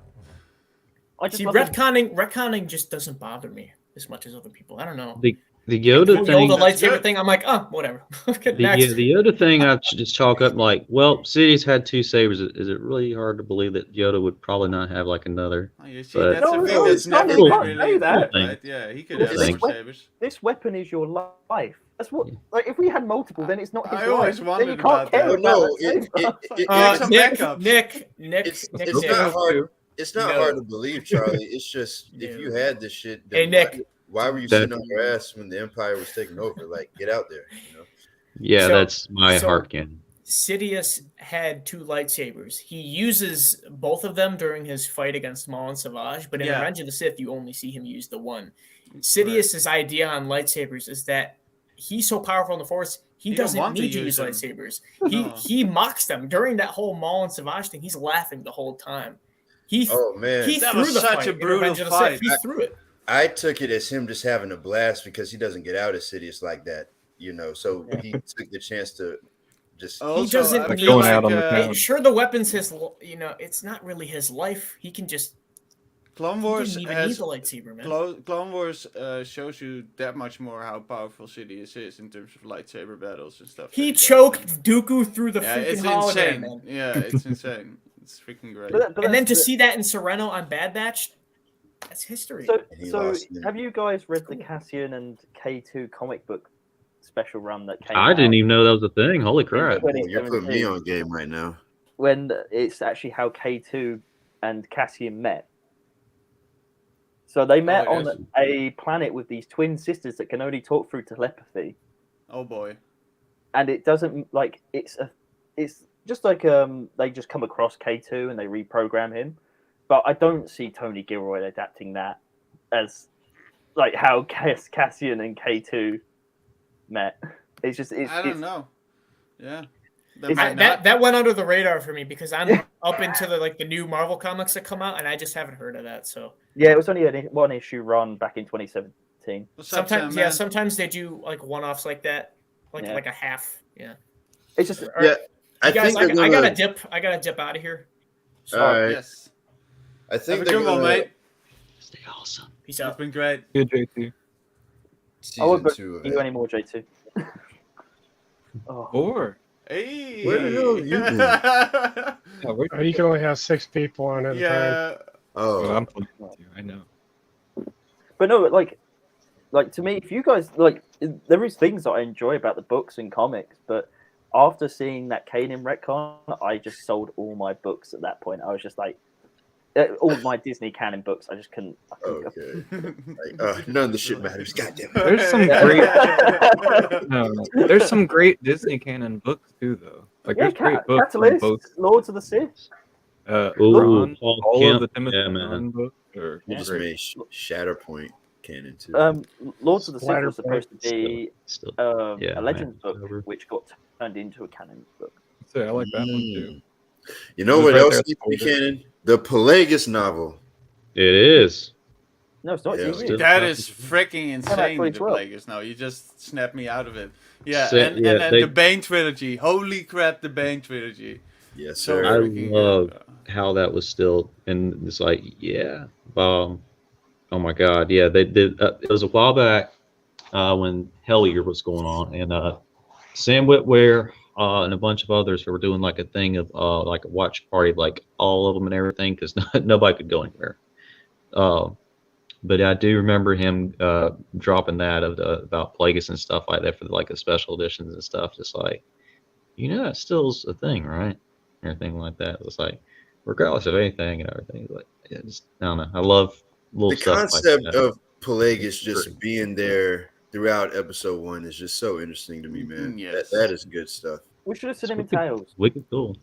I just See, love the- retconning just doesn't bother me as much as other people. I don't know. The Yoda The thing. Yoda That's lightsaber good. thing. I'm like, oh, whatever. Okay, The, next. the Yoda thing, I just chalk up like, well, Sidious had 2 sabers. Is it really hard to believe that Yoda would probably not have like another? Oh, you see, But- that's No, a thing no, that's no, never you been can't really say that. right? Yeah, he could have It's- lightsabers. This weapon is your life. That's what. Like, if we had multiple, then it's not his I life. always Then wondered you can't about care that. about No, that saber. Make some Nick, backups. Nick, It's Nick, not hard. It's not No. hard to believe, Charlie. It's just if you had this shit, Hey, then Nick. why were you That- sitting on your ass when the Empire was taking over? Like, get out there, you know. Yeah, So- that's my so- heart cannon. Sidious had 2 lightsabers. He uses both of them during his fight against Maul and Savage, but in Yeah. Revenge of the Sith, you only see him use the one. Sidious's idea on lightsabers is that he's so powerful in the Force, he You don't doesn't want to need to use use them. lightsabers. No. He mocks them during that whole Maul and Savage thing. He's laughing the whole time. He Oh man, he That threw was the such fight a in brutal Revenge of the fight. Sith. He threw it. I took it as him just having a blast because he doesn't get out as Sidious like that, you know. So he took the chance to just. Also, doesn't I Like feel going out on the uh, town. Sure, the weapon's his. It's not really his life. He can just. Clone He Wars didn't even need has the lightsaber, man. Clone Wars shows you that much more how powerful Sidious is in terms of lightsaber battles and stuff. He like that. choked Dooku through the Yeah, freaking it's hologram, insane. man. Yeah, it's insane. It's freaking great. But And then to that's- see that in Sereno on Bad Batch, that's history. So, And he so lost, yeah. have you guys read the Cassian and K2 comic book special run that came I out didn't even know that was a thing. Holy crap! Oh, you're putting me 2017? on game right now. When it's actually how K2 and Cassian met. So they met Oh, on yes. a planet with these twin sisters that can only talk through telepathy, Oh boy. and it doesn't like it's just like they just come across K2 and they reprogram him, but I don't see Tony Gilroy adapting that as like how Cassian and K2 met. It's just I don't know. Yeah. That It's- might not. that went under the radar for me because I'm up into the new Marvel comics that come out, and I just haven't heard of that. So Yeah, it was only a 1-issue run back in 2017. What's up, sometimes, Sam, man? sometimes they do like one-offs like that, like Yeah. like a half. Yeah. It's just Yeah, You guys, they're I gotta gonna- dip. I gotta dip out of here. All right. Yes. I think Have a they're good one, gonna mate. Stay awesome. Peace It's out. been great. Good, JT. I won't season book 2. you anymore, JT. Oh, Or Hey. Where the hell have you been? yeah, we're You can only have 6 people on at a time. Yeah. well, Oh, I'm playing with you. I know. but no, like to me, if you guys like, there is things that I enjoy about the books and comics, but after seeing that Kanan retcon, I just sold all my books at that point. I was just like, all my Disney canon books, I just couldn't. okay. Like, none of the shit matters. Goddamn. There's some great. No, there's some great Disney canon books too, though. Like Yeah, there's great books on Catalyst, both. Lords of the Sith. Ron, Paul all Kemp. of the Timothy Yeah, man. Zahn books are We just great. made Shatterpoint canon too. Lords of the Sith was Splatterpoint. supposed to be Still, a yeah, man, Legends it's book, over. which got turned into a canon book. So I like that one too. You know It was what right else there needs at to be the border. canon? The Pelagus novel. It is. No, it's not. Yeah, It's still- That is freaking insane, the 2012. Plagueis. No, you just snapped me out of it. Yeah, So- and yeah, then they- the Bane trilogy. Holy crap, the Bane trilogy. Yes, So sir. I freaking love good. how that was still, and it's like, yeah, oh my god, yeah, they did. It was a while back when Hellier was going on, and Sam Witwer and a bunch of others were doing like a thing of like a watch party, of, like all of them and everything, because nobody could go anywhere. But I do remember him dropping that about Plagueis and stuff like that for like the special editions and stuff. Just like, that still's a thing, right? Everything like that. It was like, regardless of anything and everything, like, I don't know. I love little The stuff concept like that. of Pelagus just being there throughout episode 1 is just so interesting to me, man. Yes. That is good stuff. We should have seen him in Wicked- Tales. Wicked cool.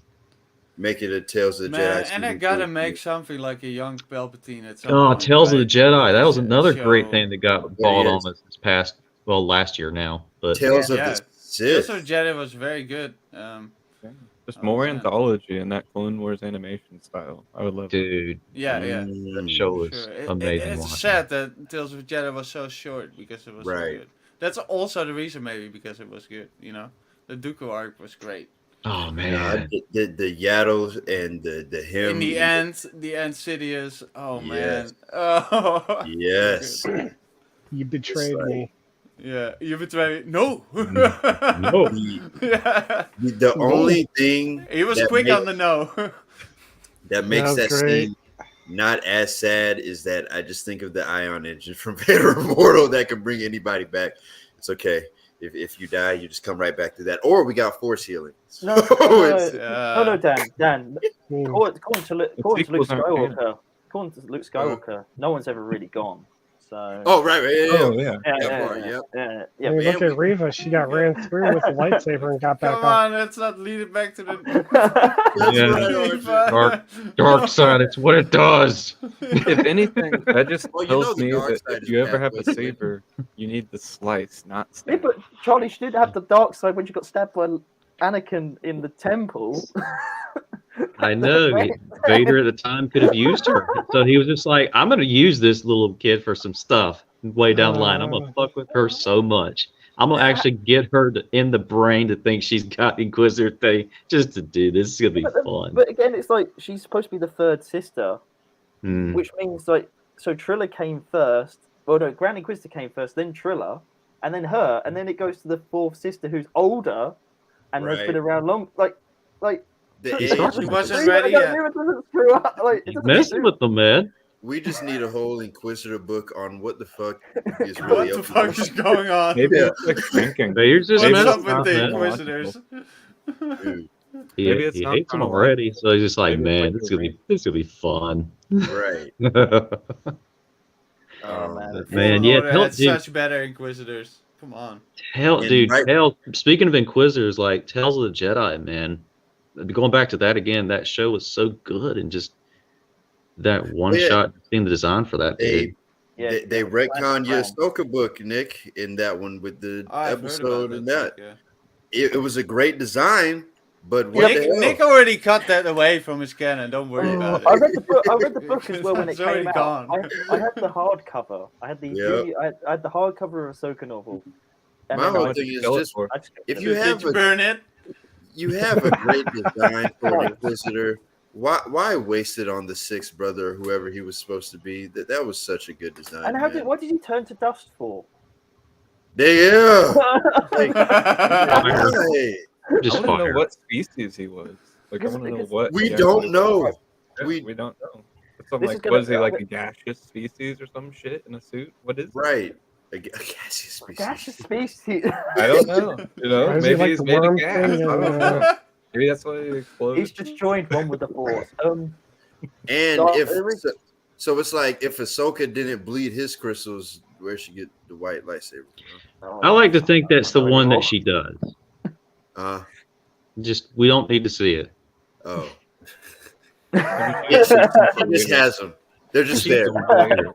Make it a Tales of the Man, Jedi. and I season gotta 2. make something like a young Palpatine at some Oh, point, Tales of the right? Jedi. That was Yeah, another great show- thing that got Yeah, bought yes. on this past, last year now. But Tales Yeah. of the Tales Sith. of the Jedi was very good. Just Oh, more man. anthology in that Clone Wars animation style. I would love. dude, Yeah, yeah. that show was Sure. amazing. It's watching. sad that Tales of the Jedi was so short because it was so Right. good. That's also the reason, maybe, because it was good. The Dooku arc was great. Oh Nah, man, the Yaddles and the him. In the end, the Sidious. Oh Yes. man. Oh. Yes. You betrayed like- me. Yeah, you betrayed. No. No. Yeah. The only thing He was that quick makes- on the no. that makes That that was great. scene not as sad is that I just think of the Ion engine from Vader Immortal that can bring anybody back. It's okay. If you die, you just come right back to that. Or we got force healing. No, So it's- no, Dan. Hmm. According to Luke sequels aren't canon. Skywalker, according to Luke Skywalker, no one's ever really gone. So. Oh, right. Yeah. Oh yeah. yeah, part, yeah, yep. yeah, I yeah. mean, man, look at Reva. She got ran through with a lightsaber and got back Come up. on, let's not lead it back to the. That's Yeah. right, RJ. dark side. It's what it does. If anything, that just Well, you know tells the me dark that side if is you ever have a pathway. saber, you need the slice, not Yeah, stab. but Charlie, she didn't have the dark side when she got stabbed by Anakin in the temple. I know. Vader at the time could have used her, so he was just like, "I'm going to use this little kid for some stuff way down the line. I'm going to fuck with her so much. I'm going to actually get her in the brain to think she's got the Inquisitor thing just to do this. It's going to be fun." But again, it's like she's supposed to be the third sister, Mm. which means like so Trilla came first. Well, no, Grand Inquisitor came first, then Trilla, and then her, and then it goes to the fourth sister who's older and has Right. been around long. Like The Trilla- age- started- He wasn't Reva- ready yet. Reva doesn't screw up. Like, it He's doesn't messing do- with them, man. We just need a whole Inquisitor book on what the fuck is What really the up to fuck them. is going on? Maybe Yeah. it's like drinking. Vader's just What's Maybe up it's with not the man. Inquisitors? Dude, He, Maybe it's he not hates them chronological. already, so he's just like, Maybe it's "Man, like this is the gonna be fun." right. Oh, man. Man, Oh, yeah, they tell- had dude. such better Inquisitors. Come on. Hell, And dude, right- hell. Speaking of Inquisitors, like Tales of the Jedi, man. Going back to that again, that show was so good, and just that one Well, yeah. shot, seeing the design for that, They dude. Yeah, they retconned your Brown. Ahsoka book, Nick, in that one with the I've heard episode about and that. that. Yeah. It was a great design, but what the Nick, hell? Nick already cut that away from his canon. Don't worry Oh, about it. I read the book. I read the book as well when it It's already came out. gone. I had the hardcover. I had the Yep. I had the hardcover of Ahsoka novel. And My then whole I thing is Kill it just for. I just kept if it. you Did have you a burn it? You have a great design for an Inquisitor. Why waste it on the sixth brother or whoever he was supposed to be? That was such a good design. And what did he turn to dust for? Yeah. Like, Right. Just I want to fire. know what species he was. Like, I want to know what. We he don't actually know. was. Yeah, We- we don't know. So I'm This like, is gonna- what is he, like a gaseous species or some shit in a suit? What is it? Right. A gaseous species. gaseous species. I don't know. You know, Why is he maybe like he's the made of worm gas. thing I and, don't know. Maybe that's why he exploded. He's just joined one with the Force. And So, if there is- so, it's like if Ahsoka didn't bleed his crystals, where'd she get the white lightsaber? I like to think that's the one that she does. Uh Just we don't need to see it. oh. Yeah, She just has them. They're just She's there. the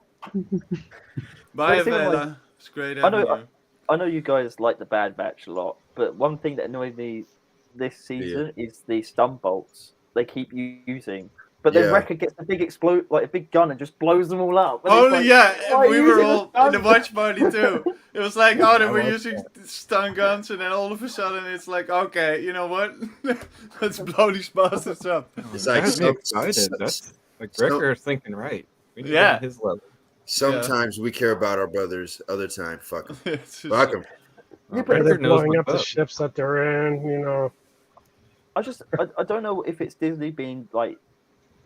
Bye, But see, like, Vela. It's great I know- having you. I know you guys like the Bad Batch a lot, but one thing that annoyed me this season is the stun bolts they keep using. But then Yeah. Wrecker gets a big explode, like a big gun, and just blows them all up. And it's Only like, yeah, why we are you were using all the in the stun watch party too. It was like, oh, they I were love using stun guns, and then all of a sudden it's like, okay, you know what? Let's blow these bastards up. It's That like has me some- excited. That's like some- Wrecker is thinking right. We need Yeah. his level. Sometimes we care about our brothers. Other time, fuck them. It's just- Fuck them. Yeah, but They're Wrecker knows blowing up what's the up. ships that they're in. You know, I don't know if it's Disney being like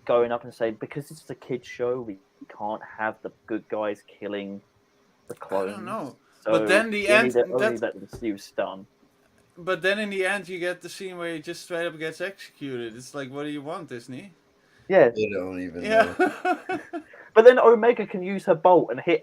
going up and saying because it's a kids show, we can't have the good guys killing the I clones. don't know. So But then the we end- need to only that's- let them use stun. But then in the end, you get the scene where he just straight up gets executed. It's like, what do you want, Disney? Yeah, They don't even Yeah. know. but then Omega can use her bolt and hit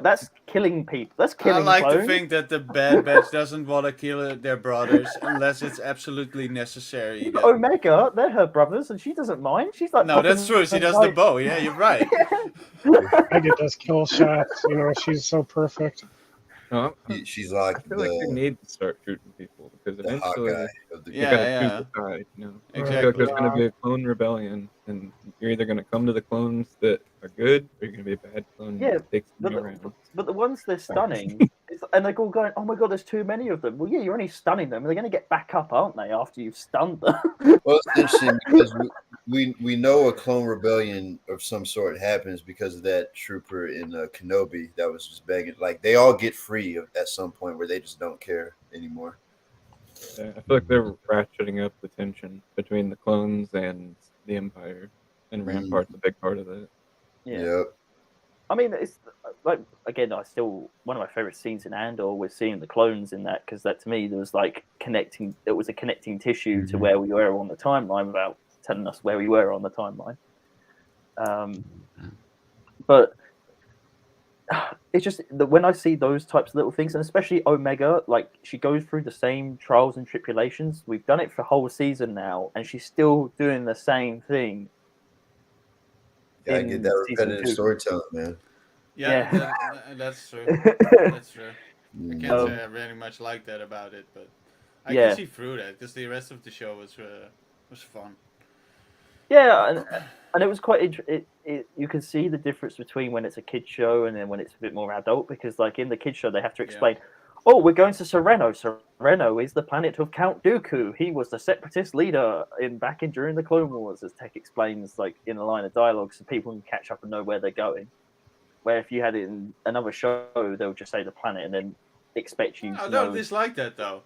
that's killing people. That's I killing like to clones. think that the Bad Batch doesn't want to kill their brothers unless it's absolutely necessary. But Omega, they're her brothers, and she doesn't mind. She's like, No, that's popping true. She them does the like- bow. Yeah, you're right. I get those kill shots. You know, she's so perfect. No, She's I like feel like you the need to start shooting people because Hawkeye eventually of the you Yeah, gotta yeah. choose a side. You know, I feel Exactly. like there's gonna be a clone rebellion, and you're either gonna come to the clones that are good, or you're gonna be a bad clone Yeah, that takes but them the- around. But the ones they're stunning, and they're all going, "Oh my god, there's too many of them." Well, yeah, you're only stunning them. They're going to get back up, aren't they? After you've stunned them. Well, it's interesting because we know a clone rebellion of some sort happens because of that trooper in Kenobi that was just begging. Like they all get free at some point where they just don't care anymore. Yeah, I feel like they're ratcheting up the tension between the clones and the Empire, and Rampart's a big part of that. Yeah. Yep. I mean, it's like again, one of my favorite scenes in Andor was seeing the clones in that because that to me there was like connecting. It was a connecting tissue to where we were on the timeline without telling us where we were on the timeline. But it's just that when I see those types of little things, and especially Omega, like she goes through the same trials and tribulations. We've done it for a whole season now, and she's still doing the same thing. Yeah, I in get that season repetitive 2. storytelling, man. Yeah, Yeah. that's true. That's true. I Mm. can't say I really much like that about it, but I Yeah. can see through that because the rest of the show was fun. Yeah, and it was quite. You can see the difference between when it's a kid show and then when it's a bit more adult. Because, like in the kid show, they have to explain. Oh, we're going to Sereno. Sereno is the planet of Count Dooku. He was the separatist leader back in during the Clone Wars, as Tech explains, like in a line of dialogue, so people can catch up and know where they're going. Where if you had it in another show, they'll just say the planet and then expect you I to don't know. dislike that though.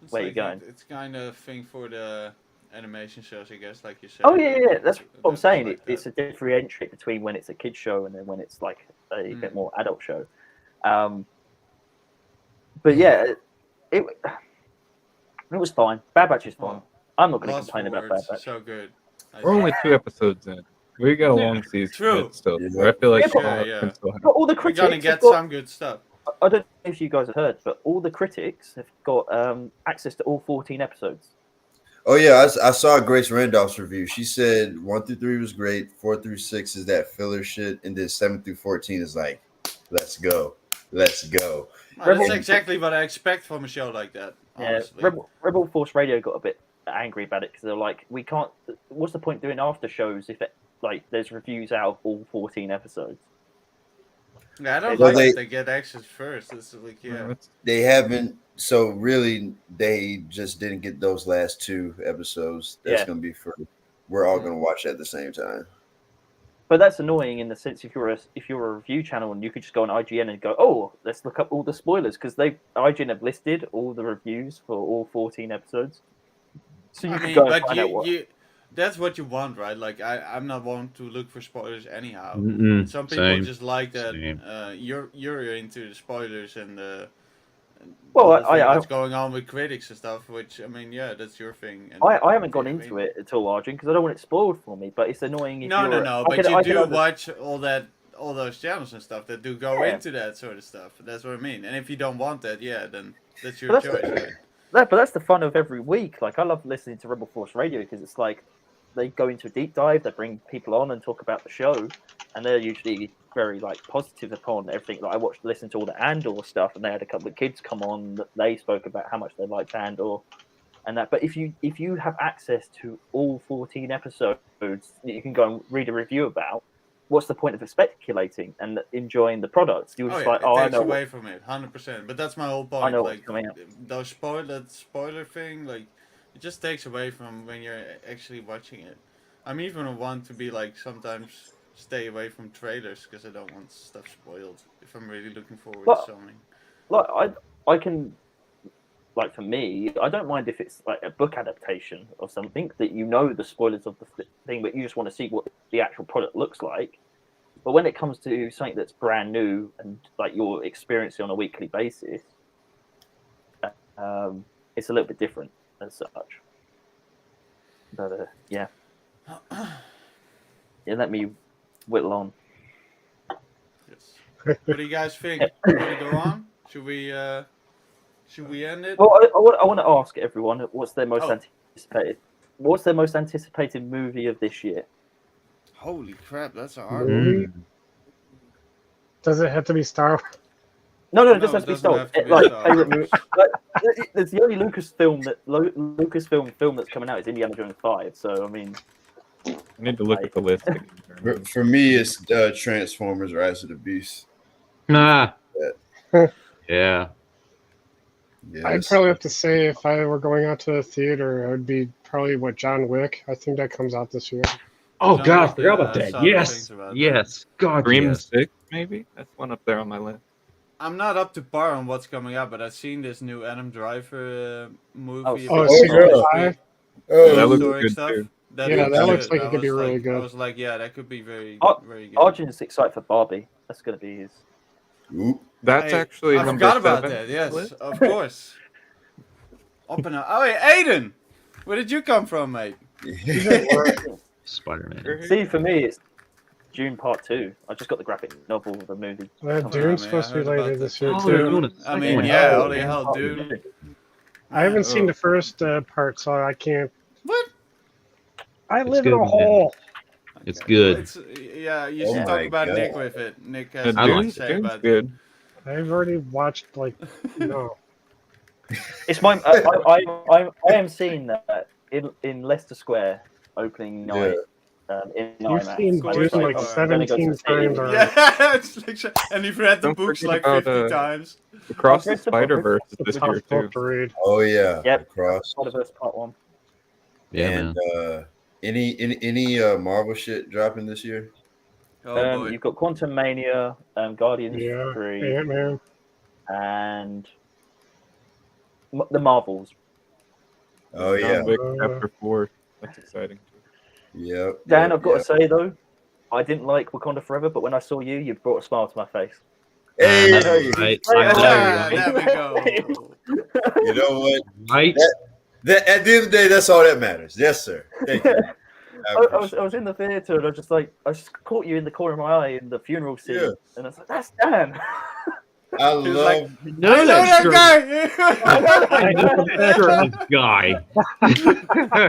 It's Where you like going? It's kind of thing for the animation shows, I guess, like you said. Oh yeah. That's what I'm saying. Like It's that. a differentiate between when it's a kid show and then when it's like a bit more adult show. But yeah, it was fine. Bad Batch is fine. Oh, I'm not going to Lost complain for about Bad words, Batch. so good. We're only 2 episodes in. We got a long season True. ahead still. Yeah. Where I feel like Yeah, but- a lot Yeah, can still happen. But all the We're critics gonna have get got, some good stuff. I don't know if you guys have heard, but all the critics have got access to all 14 episodes. Oh yeah, I saw Grace Randolph's review. She said 1 through 3 was great, 4 through 6 is that filler shit, and then 7 through 14 is like, let's go. Well, that's exactly what I expect from a show like that. Honestly. Yeah, Rebel Force Radio got a bit angry about it because they're like, we can't. What's the point doing after shows if there's reviews out of all 14 episodes? Yeah, I don't Well, like they- that they get access first. It's like, yeah. They haven't. So really, they just didn't get those last 2 episodes. That's Yeah. gonna be for. We're all gonna watch at the same time. But that's annoying in the sense if you're a review channel and you could just go on IGN and go, oh, let's look up all the spoilers because IGN have listed all the reviews for all 14 episodes. So you I can mean, go and but find out what. that's what you want, right? Like, I'm not one to look for spoilers anyhow. Mm-mm, Some people same. just like that. Same. You're into the spoilers and the. Well, the whole thing I- that's going on with critics and stuff. Which I mean, yeah, that's your thing. And, I haven't gone I into mean- it at all, Arjun, because I don't want it spoiled for me. But it's annoying if No, you're. no. I But can- you I can do under- watch all those channels and stuff that do go Yeah. into that sort of stuff. That's what I mean. And if you don't want that, yeah, then that's your But choice. that's Right? But that's the fun of every week. Like I love listening to Rebel Force Radio because it's like they go into a deep dive, they bring people on and talk about the show, and they're usually very like positive upon everything. Like I listened to all the Andor stuff, and they had a couple of kids come on that they spoke about how much they liked Andor, and that. But if you have access to all 14 episodes that you can go and read a review about, what's the point of speculating and enjoying the products? You're just like, it I takes know. away from it, 100%. But that's my whole point. I know what's like coming out. those spoiler thing, like it just takes away from when you're actually watching it. I'm even one to be like sometimes stay away from trailers because I don't want stuff spoiled if I'm really looking forward But- to something. Like I can, like for me, I don't mind if it's like a book adaptation or something that you know the spoilers of the thing, but you just want to see what the actual product looks like. But when it comes to something that's brand new and like you're experiencing on a weekly basis, it's a little bit different as such. But yeah, let me whittle on. Yes. What do you guys think? Want to go on? Should we end it? Well, I want to ask everyone what's their most Oh. anticipated. What's their most anticipated movie of this year? Holy crap, that's a hard one. Movie? Does it have to be Star Wars? No, it No, doesn't it have to be doesn't Star have to be Like Star favorite Wars. movie. Like, it's the only Lucasfilm film that's coming out is Indiana Jones 5. So I mean, I need to look at the list. again. For me, it's Transformers: Rise of the Beast. Nah. Yeah. I'd Yes. probably have to say if I were going out to the theater, it would be probably what John Wick. I think that comes out this year. Oh John God, I Wick, forgot about I that. saw the Yes. things about that. Yes. God. Scream yes. 6, maybe? That's one up there on my list. I'm not up to par on what's coming out, but I've seen this new Adam Driver movie. Oh, about Secret yeah. Five? Oh, that looks historic good stuff. too. That Yeah, looks that looks good. like it I could be was really like- good. I was like, yeah, that could be very, Oh, very good. Arjun's excited for Barbie. That's going to be his. Oop. That's Hey, actually I number forgot about 7 that. on the Yes, list. of course. Oppenheimer. Oh, wait, Aiden, where did you come from, mate? Spider-Man. See, for me, it's June Part 2. I just got the graphic novel of the movie. That Come Dune's on, supposed to man, be I heard later about this that. year Oh, they're too. doing a I second mean, one. yeah, Oh, holy man. hell, Oh, dude. I haven't seen Oh. the first part, so I can't. What? I It's live in good, a man. hole. It's Okay, good. well, it's, yeah, you Oh should my talk about God. Nick with it. Nick has Yeah, a lot to Dune's say about it. good. I've already watched like no. It's my. I am seeing that in Leicester Square opening night. In You've IMAX. seen Cool. Dune Like like I'm gonna go to 17 the theater. times already. Yeah, it's like, and you've read the Don't books forget like about, 50 times. Across the read the book. Spider Verse is It's this a tough year too. book to read. Oh yeah. Yep. Across. Spider-Verse Part 1. Yeah, and man. any Marvel shit dropping this year? Oh, boy. You've got Quantum Mania, Guardians Yeah, 3, Ant-Man. and the Marvels. Oh John yeah. Wick Uh, Chapter 4. That's exciting too. Yep. Dan, yep, I've got yep. to say though, I didn't like Wakanda Forever, but when I saw you, you brought a smile to my face. Hey, I know, right? I know, Ah, right? there we go. you know what? Right? At the end of the day, that's all that matters. Yes, sir. Thank you. I was in the theater and I just caught you in the corner of my eye in the funeral scene, Yeah. and I was like, "That's Dan." I was love. like, I I know that that I know that shirt, this guy.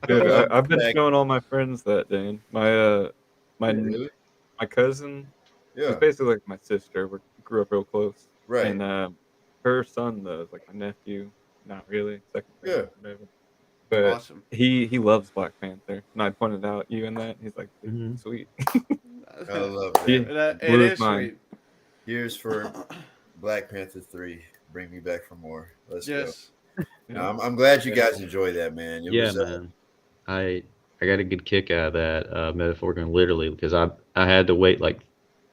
Dude, I've been Back- showing all my friends that, Dan. My Really? my cousin, Yeah. she's basically like my sister. We grew up real close. Right. And her son, though, is like my nephew. Not really. Second Yeah. grade, whatever. But Awesome. he loves Black Panther. And I pointed out you in that. He's like, Mhm. sweet. I love that. Yeah. It Where's is mine? sweet. Here's for Black Panther 3. Bring me back for more. Let's Yes. go. No, I'm glad you guys enjoy that, man. It Yeah, was, man. I got a good kick out of that metaphor, and literally, because I had to wait. Like,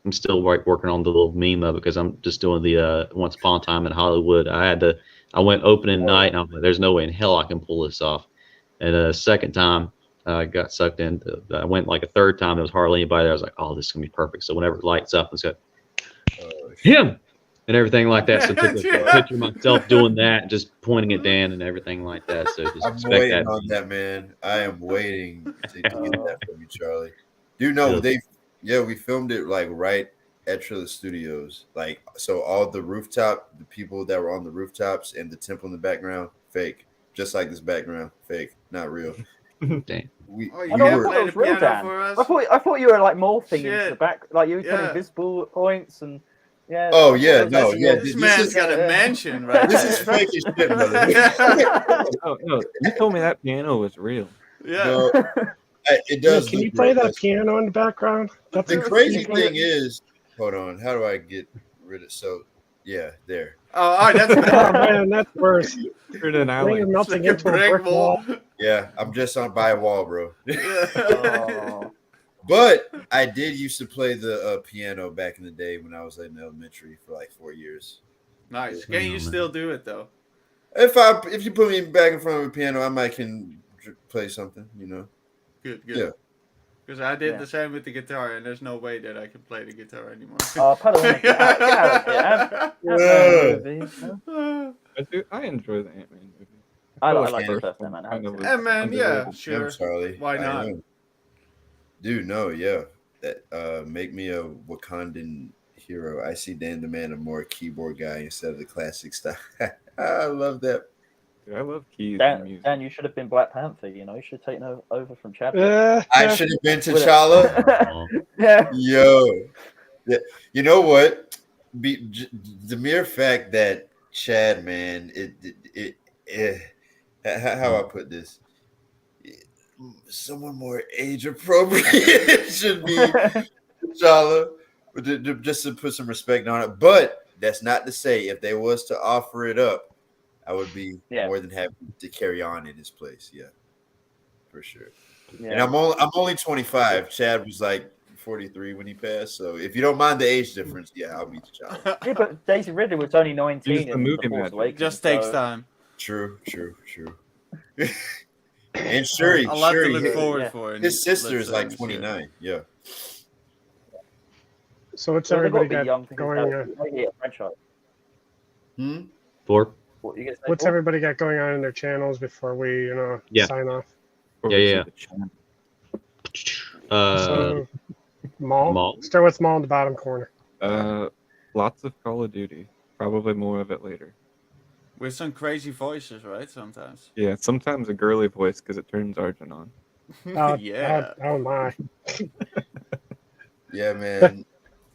I'm still working on the little meme of it because I'm just doing the Once Upon a Time in Hollywood. I went opening night, and I'm like, there's no way in hell I can pull this off. And a second time, I got sucked in. I went like a third time. There was hardly anybody there. I was like, oh, this is gonna be perfect. So whenever it lights up, it's got him and everything like that. So I took a picture of myself doing that, just pointing at Dan and everything like that. So just I'm expect waiting that. on that, man. I am waiting to get that from you, Charlie. Do you know we filmed it like right at Trilla Studios. Like, so all the people that were on the rooftops and the temple in the background, fake. Just like this background, fake, not real. Damn. I We thought were, it was real, Dan. for us. I thought you were like morphing into Shit. the back, like you were Yeah. putting visible points and yeah. Oh, I thought yeah, it was no, actually yeah, your- This this man's is- got a mansion, right? this is fake as shit, brother. No, you told me that piano was real. Yeah. No, it Yeah, does. can look you play real. that piano in the background? That's The crazy thing is, hold on, how do I get rid of? So, yeah, there. Oh, all right, that's Oh better. man, that's worse. You're in an Now alley. you're It's melting like a into a brick brick wall. Yeah, I'm just on by a wall, bro. Oh. But I did used to play the piano back in the day when I was in elementary for like 4 years. Nice. Can you still do it though? If you put me back in front of a piano, I might can play something, you know. Good. Yeah. Because I did Yeah. the same with the guitar, and there's no way that I can play the guitar anymore. Oh, Padawan, get out of here. Yeah. I enjoy the Ant-Man movie. I feel like the first first one Ant-Man. kind of was Ant-Man, yeah, underrated. sure. I'm Charlie. Why I not? am. Dude, no, yeah. That make me a Wakandan hero. I see Dan the Man a more keyboard guy instead of the classic style. I love that. Dude, I love keys and music. Dan, you should have been Black Panther. You know, you should have taken over from Chadwick. I should have been T'Challa. Oh, Yeah. Yo, yeah. You know what? The mere fact that Chad, man, how I put this, someone more age appropriate should be T'Challa, just to put some respect on it. But that's not to say if they was to offer it up, I would be more than happy to carry on in his place. Yeah, for sure. Yeah. And I'm only 25. Chad was like 43 when he passed. So if you don't mind the age difference, yeah, I'll be T'Challa. Yeah, but Daisy Ridley was only 19 Use the in movie The Force magic. Awakens. Just takes so- time. True. And Shuri, A lot to Shuri, look forward yeah. for. in his sister Let's is like Say, 29. Yeah. So what's Well, they've got to everybody be got young to going on? yeah, franchise. Four. What you gonna say? What's Paul? everybody got going on in their channels before we, Yeah. sign off? Or Yeah, we see yeah. the channel. So, Maul. Maul. Start with Maul in the bottom corner. Lots of Call of Duty. Probably more of it later. With some crazy voices, right? Sometimes. Yeah, sometimes a girly voice because it turns Arjun on. Yeah. Oh my. Yeah, man.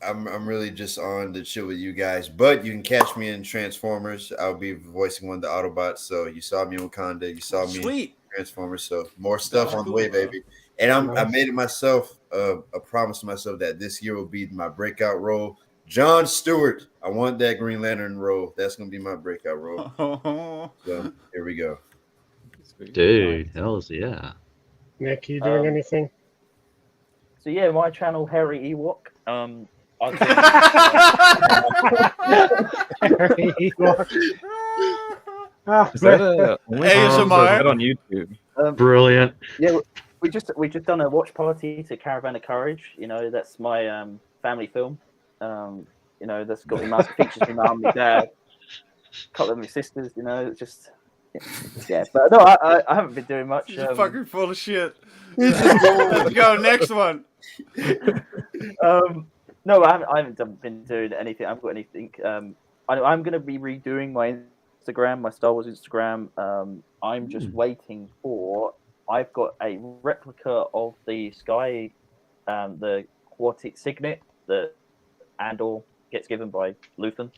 I'm really just on the chill with you guys. But you can catch me in Transformers. I'll be voicing one of the Autobots. So you saw me in Wakanda. You saw me in Sweet. Transformers. So more stuff That's on the cool, way, bro. baby. And I Nice. made it myself a promise to myself that this year will be my breakout role. John Stewart. I want that Green Lantern role. That's gonna be my breakout role. So here we go. Sweet. Dude, hells yeah. Nick, you doing anything? So yeah, my channel Harry Ewok. I've Ah, Is that a only ASMR? or is that on YouTube? been, Brilliant. yeah, we just done a watch party to Caravan of Courage. You know, that's my family film. You know, that's got my features my mum, my dad, a couple of my sisters. You know, it's just yeah. But no, I haven't been doing much. You're fucking full of shit. Let's go. Next one. No, I haven't been doing anything. I haven't got anything. I'm going to be redoing my Instagram, my Star Wars Instagram. I'm just waiting for. I've got a replica of the Sky, the Quartet Signet that Andor gets given by Luthen.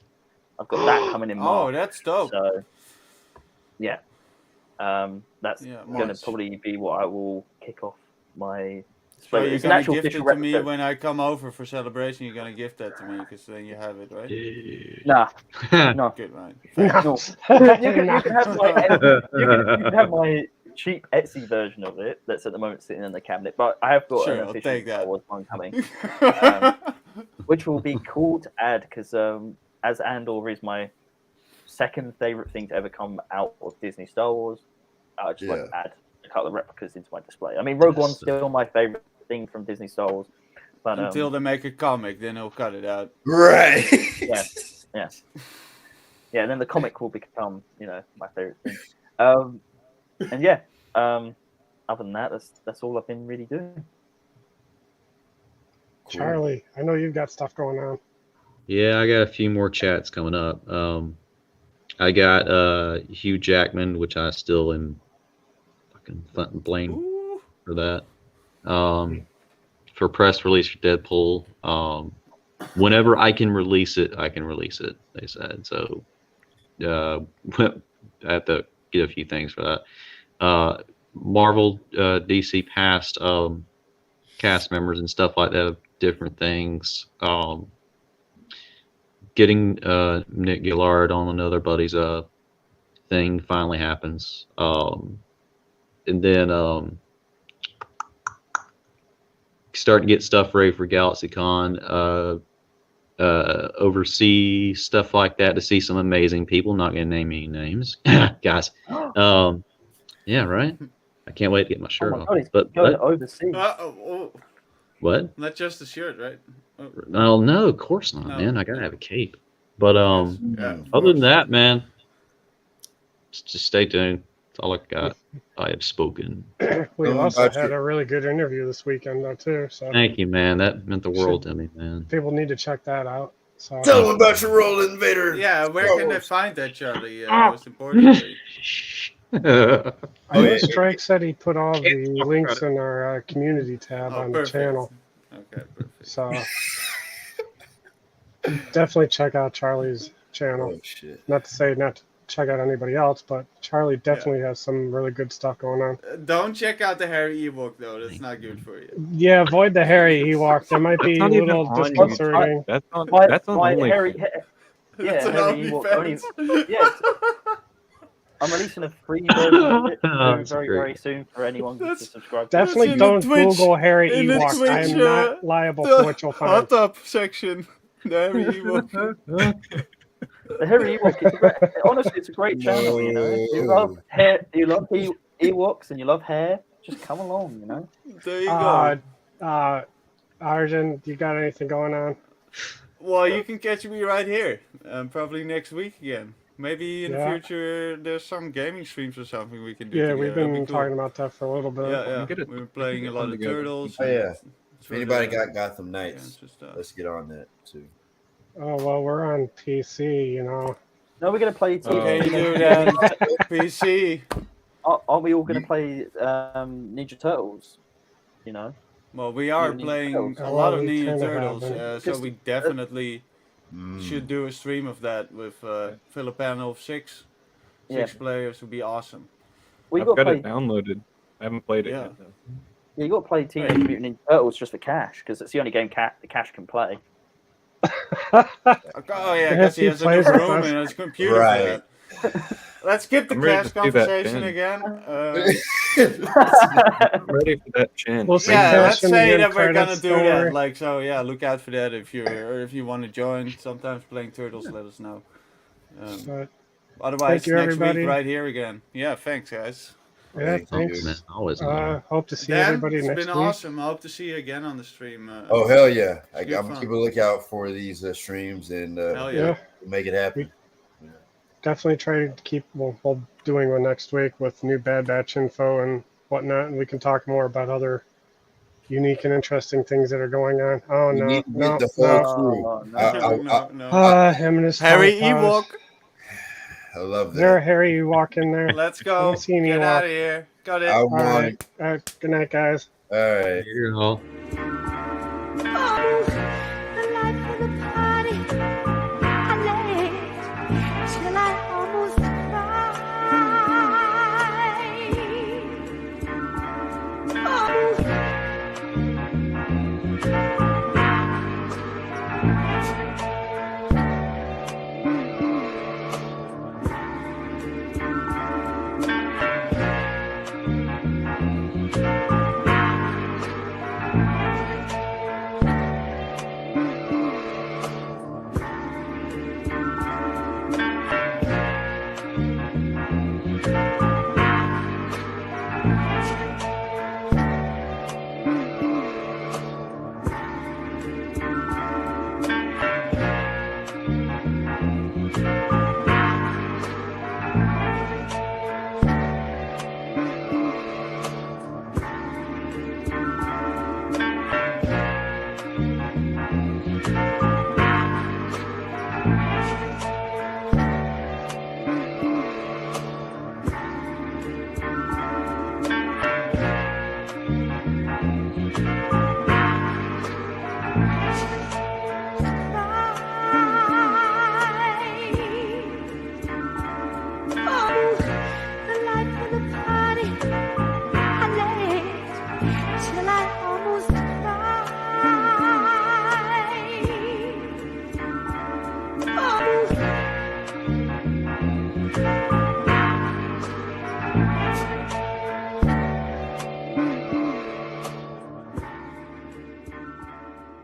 I've got that coming in March. Oh, that's dope. So, yeah, that's Yeah, going to March. probably be what I will kick off my So but you're it's an gonna actual gift it official to me replica. when I come over for celebration. You're gonna gift that to me because then you have it, right? Nah, no. Good, right? No. You can have my you can have my cheap Etsy version of it that's at the moment sitting in the cabinet, but I have got Sure, an I'll official take that. Star Wars one coming, which will be cool to add because as Andor is my second favorite thing to ever come out of Disney Star Wars, I just want to add a couple of replicas into my display. I mean, Rogue One's still my favorite thing from Disney Star Wars, but Until they make a comic, then they'll cut it out. Right. yeah. And then the comic will become, my favorite thing. And yeah, other than that, that's all I've been really doing. Charlie, I know you've got stuff going on. Yeah, I got a few more chats coming up. I got Hugh Jackman, which I still am fucking blame for that. For press release for Deadpool. Whenever I can release it, they said. So I have to get a few things for that. Marvel, DC past cast members and stuff like that, different things. Getting Nick Gillard on another buddy's thing finally happens. And then starting to get stuff ready for GalaxyCon. Oversee stuff like that to see some amazing people. Not gonna name any names, guys. Yeah, right. I can't wait to get my shirt off. God, But going overseas. what? Not just the shirt, right? Oh no, of course not, No. man. I gotta have a cape. But Yeah, other than that, man, just stay tuned. That's all I got. I have spoken. We How also about had you? a really good interview this weekend, though, too. So Thank you, man. That meant the world to me, man. people need to check that out. So Tell them about your role in Vader. Yeah, where Star can they Wars. find that, Charlie? Most importantly. I know yeah. Strike said he put all the links in our community tab on the perfect. channel. Okay, perfect. So definitely check out Charlie's channel. Oh shit. Not to say not to check out anybody else, but Charlie definitely has some really good stuff going on. Don't check out the Harry Ewok though. That's not good for you. Yeah, avoid the Harry Ewok. That might be a That's not even little on disconcerting. That's on My OnlyFans. Harry, That's an Harry Ewok only. OnlyFans. Yes. I'm releasing a free version of it That's very, great. very soon for anyone to That's- subscribe to. Definitely in the don't Twitch- Google Harry in the Ewok. I am Twitch, not liable for what you'll find. Hot up section. The Harry Ewok. The Harry Ewok is honestly, it's a great channel. You know, if you love hair, you love Ewoks, and you love hair, just come along. You know. There you go. Arjun, you got anything going on? Well, you can catch me right here. Probably next week again. Maybe in the Yeah. future there's some gaming streams or something we can do. Yeah, together. we've That'd be been cool. talking about that for a little bit. Yeah, Get it- we were playing a lot of together. Turtles. Oh, and yeah. it's If anybody really- got Gotham yeah, Knights, it's just, let's get on that too. Oh well, we're on PC, you know. No, we're gonna play. Okay, you do that. PC. Aren't we all gonna play Ninja Turtles? You know. Well, we are Ninja playing Turtles. a lot of we Ninja kinda Turtles, have so we definitely Mm. should do a stream of that with fill a panel of six Yeah. players would be awesome. Well, you I've got got to it play. downloaded. I haven't played it Yeah. yet. Though. Yeah, you got to play Teenage Mutant Ninja Turtles just for Cash because it's the only game the Cash can play. Oh yeah, because he He has a new plays with room us. and his computer Right. for that. Let's skip the I'm ready cash to see that conversation bin. again. I'm ready for that chin. We'll see Yeah, Cash let's in the say end that we're gonna credits, do don't that. worry. Like so, yeah. Look out for that if you want to join. Sometimes playing Turtles, let us know. But Otherwise, Thank you, next everybody. week right here again. Yeah, thanks guys. yeah, Thank you. thanks. Man, always. man. Hope to see Dan, everybody it's next been week. awesome. I hope to see you again on the stream. Oh hell yeah! Good I'm fun. keep a lookout for these streams and Hell yeah. Yeah, make it happen. definitely try to keep. We'll doing one next week with new Bad Batch info and whatnot, and we can talk more about other unique and interesting things that are going on. Oh You no, need to get no, the no. whole crew. Oh, no. I Him and his Harry tongue paws. Ewok, I love Is there a that. Harry Ewok in there? let's go. me see an Get Ewok. out of here. Got it. I All want right. it. Good night, guys. All right. Here, all.